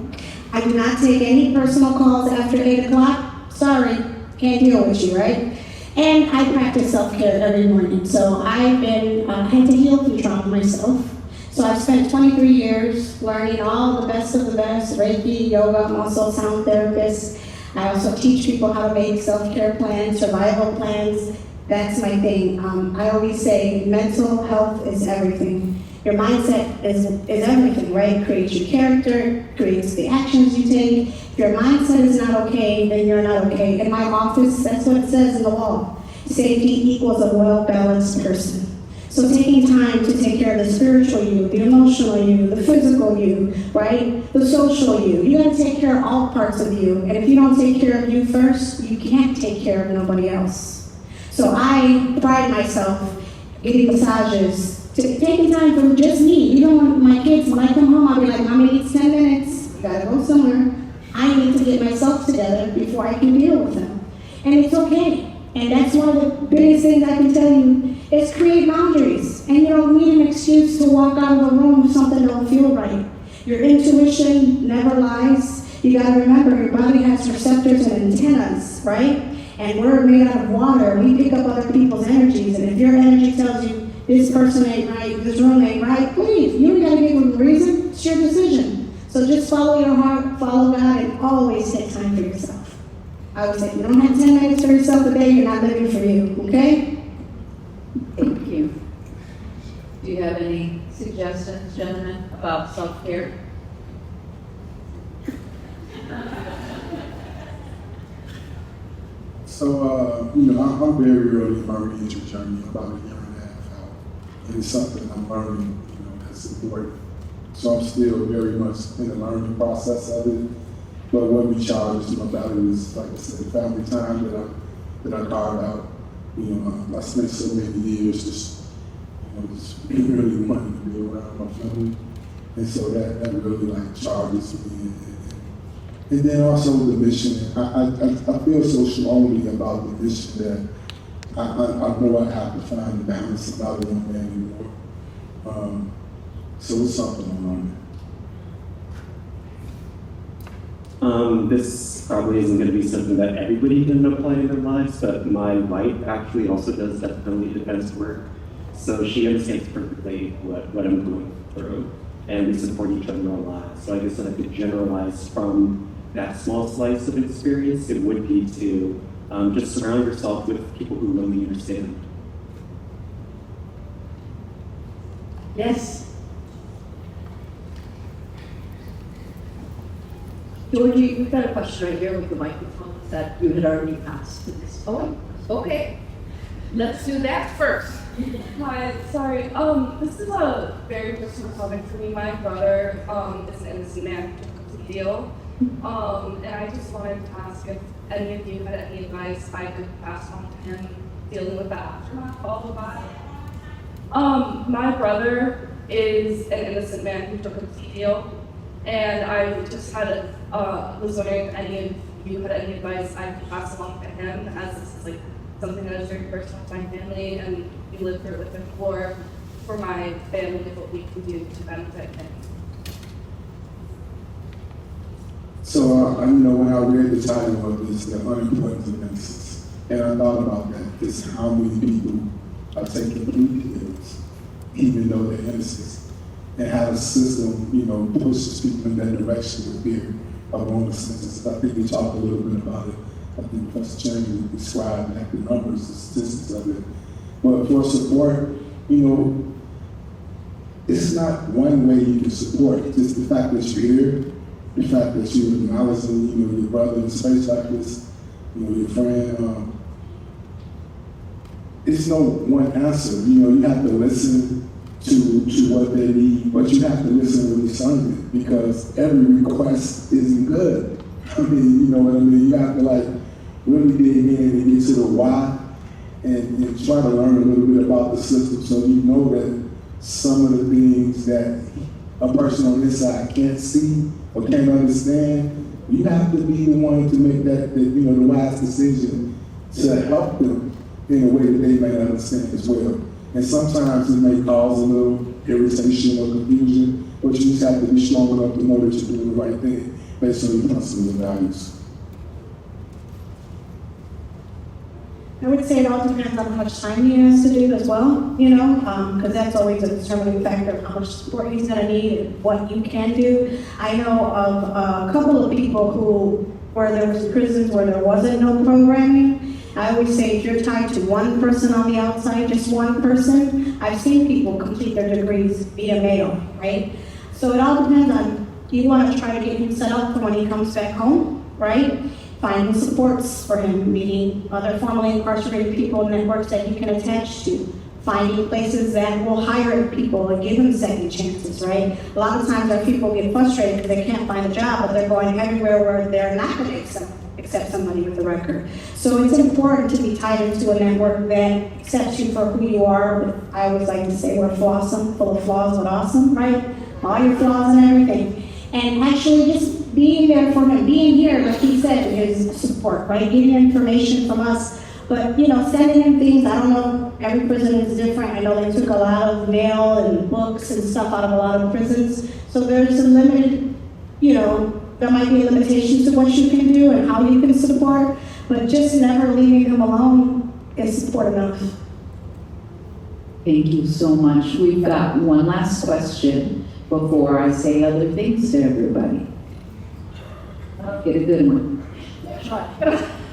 I do not take any personal calls after 8 o'clock. Sorry, can't deal with you, right? And I practice self-care every morning. So I've been, had to heal through trauma myself. So I've spent 23 years learning all the best of the best, Reiki, yoga. I'm also a sound therapist. I also teach people how to make self-care plans, survival plans. That's my thing. I always say mental health is everything. Your mindset is everything, right? Creates your character, creates the actions you take. If your mindset is not okay, then you're not okay. In my office, that's what it says in the wall. Safety equals a well-balanced person. So taking time to take care of the spiritual you, the emotional you, the physical you, right? The social you. You gotta take care of all parts of you. And if you don't take care of you first, you can't take care of nobody else. So I pride myself getting massages, taking time for just me. You know, when my kids, when I come home, I'll be like, Mommy needs 10 minutes. You gotta go somewhere. I need to get myself together before I can deal with them. And it's okay. And that's one of the biggest things I can tell you is create boundaries. And you don't need an excuse to walk out of a room if something don't feel right. Your intuition never lies. You gotta remember your body has receptors and antennas, right? And we're made out of water. We pick up other people's energies. And if your energy tells you this person ain't right, this room ain't right, please. You don't gotta give them a reason. It's your decision. So just follow your heart, follow God, and always take time for yourself. I would say, if you don't have 10 minutes for yourself a day, you're not living for you, okay? Thank you. Do you have any suggestions, gentlemen, about self-care? So, I'm very early in my reentry journey, about a year and a half out. And it's something I'm learning, that's important. So I'm still very much in the learning process of it. But what we charge my value is, like I said, family time that I carved out. I spent so many years just really wanting to be around my family. And so that really charges me. And then also the mission. I feel so strongly about the mission that I know I have to find the balance about it one day anymore. So it's something I'm learning. This probably isn't going to be something that everybody can apply in their lives, but my wife actually also does definitely defense work. So she understands perfectly what I'm going through, and we support each other a lot. So I guess that I could generalize from that small slice of experience, it would be to just surround yourself with people who really understand. Yes. Georgie, we've got a question right here with the microphone that you had already asked. Oh, okay. Let's do that first. Hi, sorry. This is a very personal topic for me. My brother is an innocent man to the deal. And I just wanted to ask if any of you had any advice I could pass on to him dealing with the aftermath of the body. My brother is an innocent man who took a plea deal. And I just was wondering if any of you had any advice I could pass along to him, as this is like something that is very personal to my family, and we lived through it with him for my family, what we can do to benefit him. So, when I read the title of this, the Unimportance of Innocence, and I thought about that, just how many people are taking plea deals, even though they're innocent. And how the system, pushes people in that direction with fear of innocence. I think we talked a little bit about it. I think Professor Chang described the numbers, the statistics of it. But for support, it's not one way you can support. It's just the fact that you're here, the fact that you're acknowledging, your brother in space like this, your friend. It's no one answer. You have to listen to what they need, but you have to listen with discernment, because every request isn't good. You know what I mean? You have to really dig in and get to the why and try to learn a little bit about the system, so you know that some of the things that a person on this side can't see or can't understand, you have to be the one to make the wise decision to help them in a way that they may understand as well. And sometimes it may cause a little irritation or confusion, but you just have to be strong enough to know that you're doing the right thing based on your principles and values. I would say it all depends on how much time he has to do as well, because that's always a determining factor of how much support he's going to need and what you can do. I know of a couple of people where there was prisons where there wasn't no programming. I always say if you're tied to one person on the outside, just one person, I've seen people complete their degrees via mail, right? So it all depends on, you want to try to get him set up for when he comes back home, right? Finding supports for him, meeting other formerly incarcerated people, networks that he can attach to, finding places that will hire people and give them second chances, right? A lot of times our people get frustrated because they can't find a job, but they're going everywhere where they're not going to accept somebody with a record. So it's important to be tied into a network that accepts you for who you are. But I always like to say we're flawsome, full of flaws but awesome, right? All your flaws and everything. And actually just being there for him, being here, like he said, is support, right? Getting information from us. But, you know, sending him things, I don't know, every prison is different. I know they took a lot of mail and books and stuff out of a lot of prisons. So there's a limited, you know, there might be limitations to what you can do and how you can support, but just never leaving him alone is support enough. Thank you so much. We've got one last question before I say other things to everybody. Get a good one.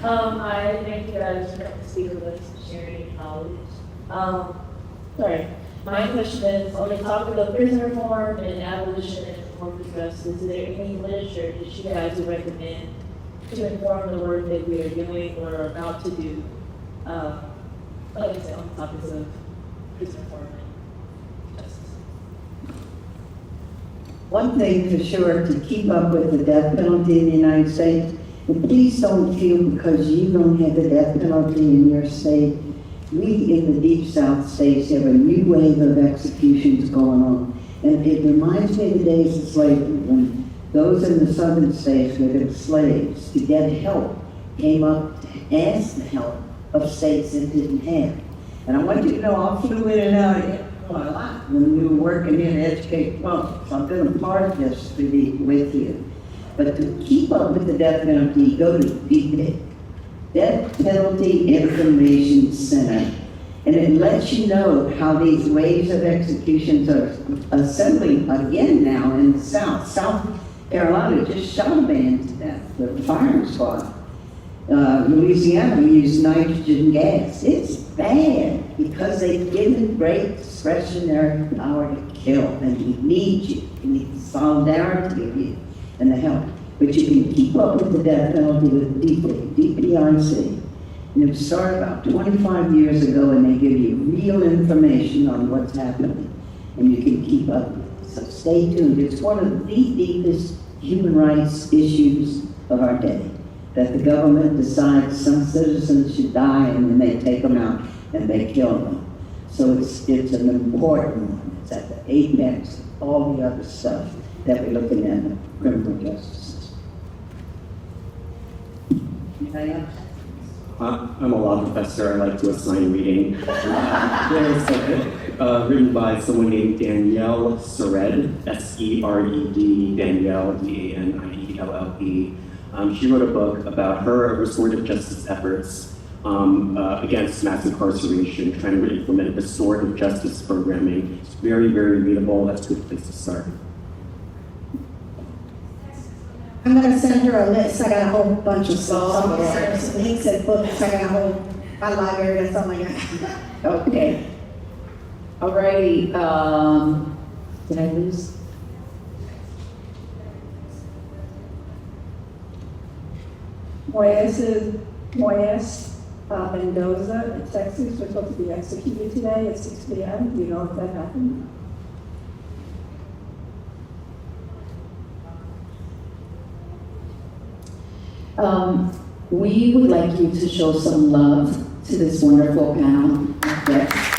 I thank you guys for coming to speak with us and sharing knowledge. Sorry, my question is, on the topic of prison reform and abolition and reform justice, is there any literature that you guys would recommend to inform the work that we are doing or are about to do, like I said, on the topics of prison reform and justice? One thing for sure, to keep up with the death penalty in the United States, and please don't feel because you don't have the death penalty in your state, we in the Deep South states have a new wave of executions going on. And it reminds me of the days of slavery when those in the southern states where there were slaves to get help came up to ask the help of states that didn't have. And I want you to know I flew in and out of Illinois a lot when we were working here to educate folks. I've been a part of this to be with you. But to keep up with the death penalty, go to DPIC, Death Penalty Information Center. And it lets you know how these waves of executions are assembling again now in the South. South Carolina just shot a man to death, the firing squad. Louisiana, we use nitrogen gas. It's bad because they've given great discretionary power to kill, and we need you. We need the solidarity of you and the help. But you can keep up with the death penalty with DPIC. And it started about 25 years ago, and they give you real information on what's happening, and you can keep up with it. So stay tuned. It's one of the deepest human rights issues of our day, that the government decides some citizens should die, and then they take them out and they kill them. So it's an important one. It's at the apex of all the other stuff that we're looking at in criminal justice system. Anybody else? I'm a law professor. I like to assign reading. There's a book written by someone named Danielle Sered, S-E-R-E-D, Danielle, D-A-N-I-E-L-L-E. She wrote a book about her restorative justice efforts against mass incarceration, trying to implement restorative justice programming. It's very, very readable. That's a good place to start. I'm gonna send her a list. I got a whole bunch of stuff. I'm gonna send her some links and books. I got a whole library or something like that. Okay. Alrighty, did I lose? Reyes Mendoza in Texas was supposed to be executed today at 6 p.m. Do you know if that happened? We would like you to show some love to this wonderful panel. Yes.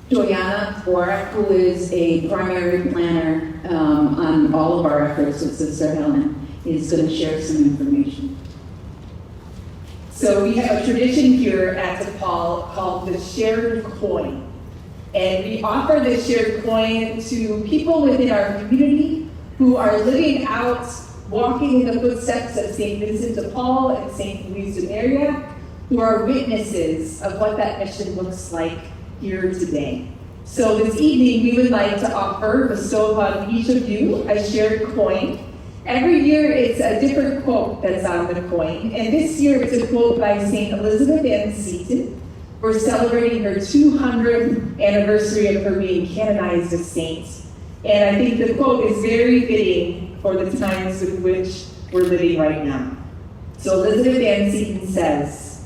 Georgianna, who is a primary planner on all of our efforts with Sister Helen, is going to share some information. So we have a tradition here at DePaul called the shared coin. And we offer this shared coin to people within our community who are living out, walking in the footsteps of St. Vincent de Paul and St. Louis de Maria, who are witnesses of what that mission looks like here today. So this evening, we would like to bestow upon each of you a shared coin. Every year, it's a different quote that's on the coin. And this year, it's a quote by St. Elizabeth Ann Seton. We're celebrating her 200th anniversary of her being canonized a saint. And I think the quote is very fitting for the times with which we're living right now. So Elizabeth Ann Seton says,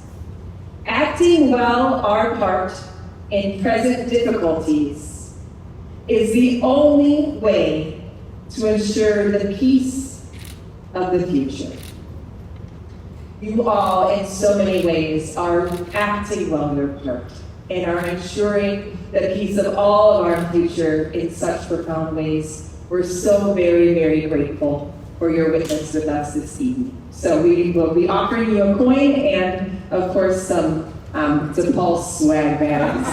"Acting well our part in present difficulties is the only way to ensure the peace of the future." You all, in so many ways, are acting well your part and are ensuring the peace of all of our future in such profound ways. We're so very, very grateful for your witness with us this evening. So we will be offering you a coin and, of course, some DePaul swag bags.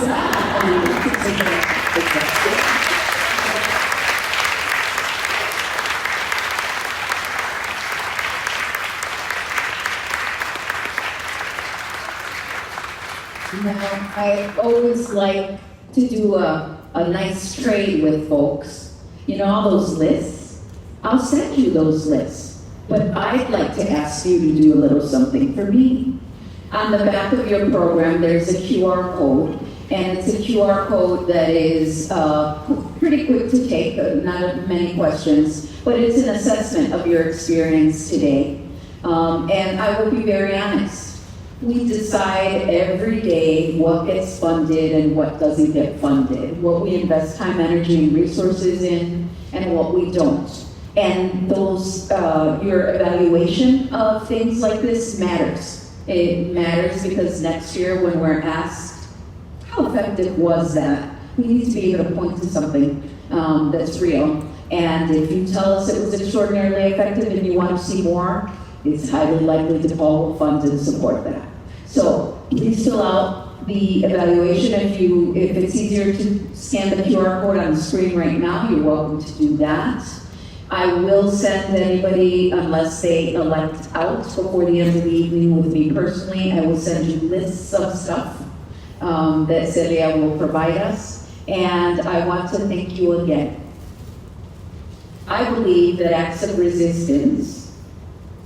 Now, I always like to do a nice trade with folks. You know, all those lists, I'll send you those lists. But I'd like to ask you to do a little something for me. On the back of your program, there's a QR code, and it's a QR code that is pretty quick to take, not many questions, but it's an assessment of your experience today. And I will be very honest. We decide every day what gets funded and what doesn't get funded, what we invest time, energy, and resources in, and what we don't. And those, your evaluation of things like this matters. It matters because next year when we're asked, how effective was that? We need to be able to point to something that's real. And if you tell us it was extraordinarily effective and you want to see more, it's highly likely DePaul will fund and support that. So please fill out the evaluation. If it's easier to scan the QR code on the screen right now, you're welcome to do that. I will send anybody, unless they elect out before the end of the evening with me personally, I will send you lists of stuff that Celia will provide us. And I want to thank you again. I believe that acts of resistance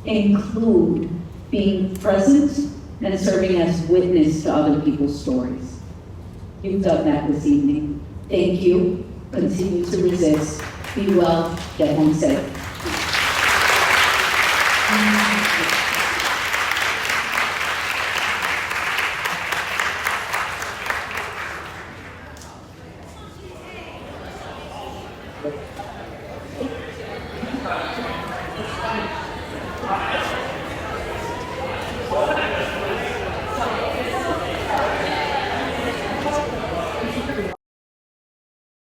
include being present and serving as witness to other people's stories. You've done that this evening. Thank you. Continue to resist. Be well. Get home safe.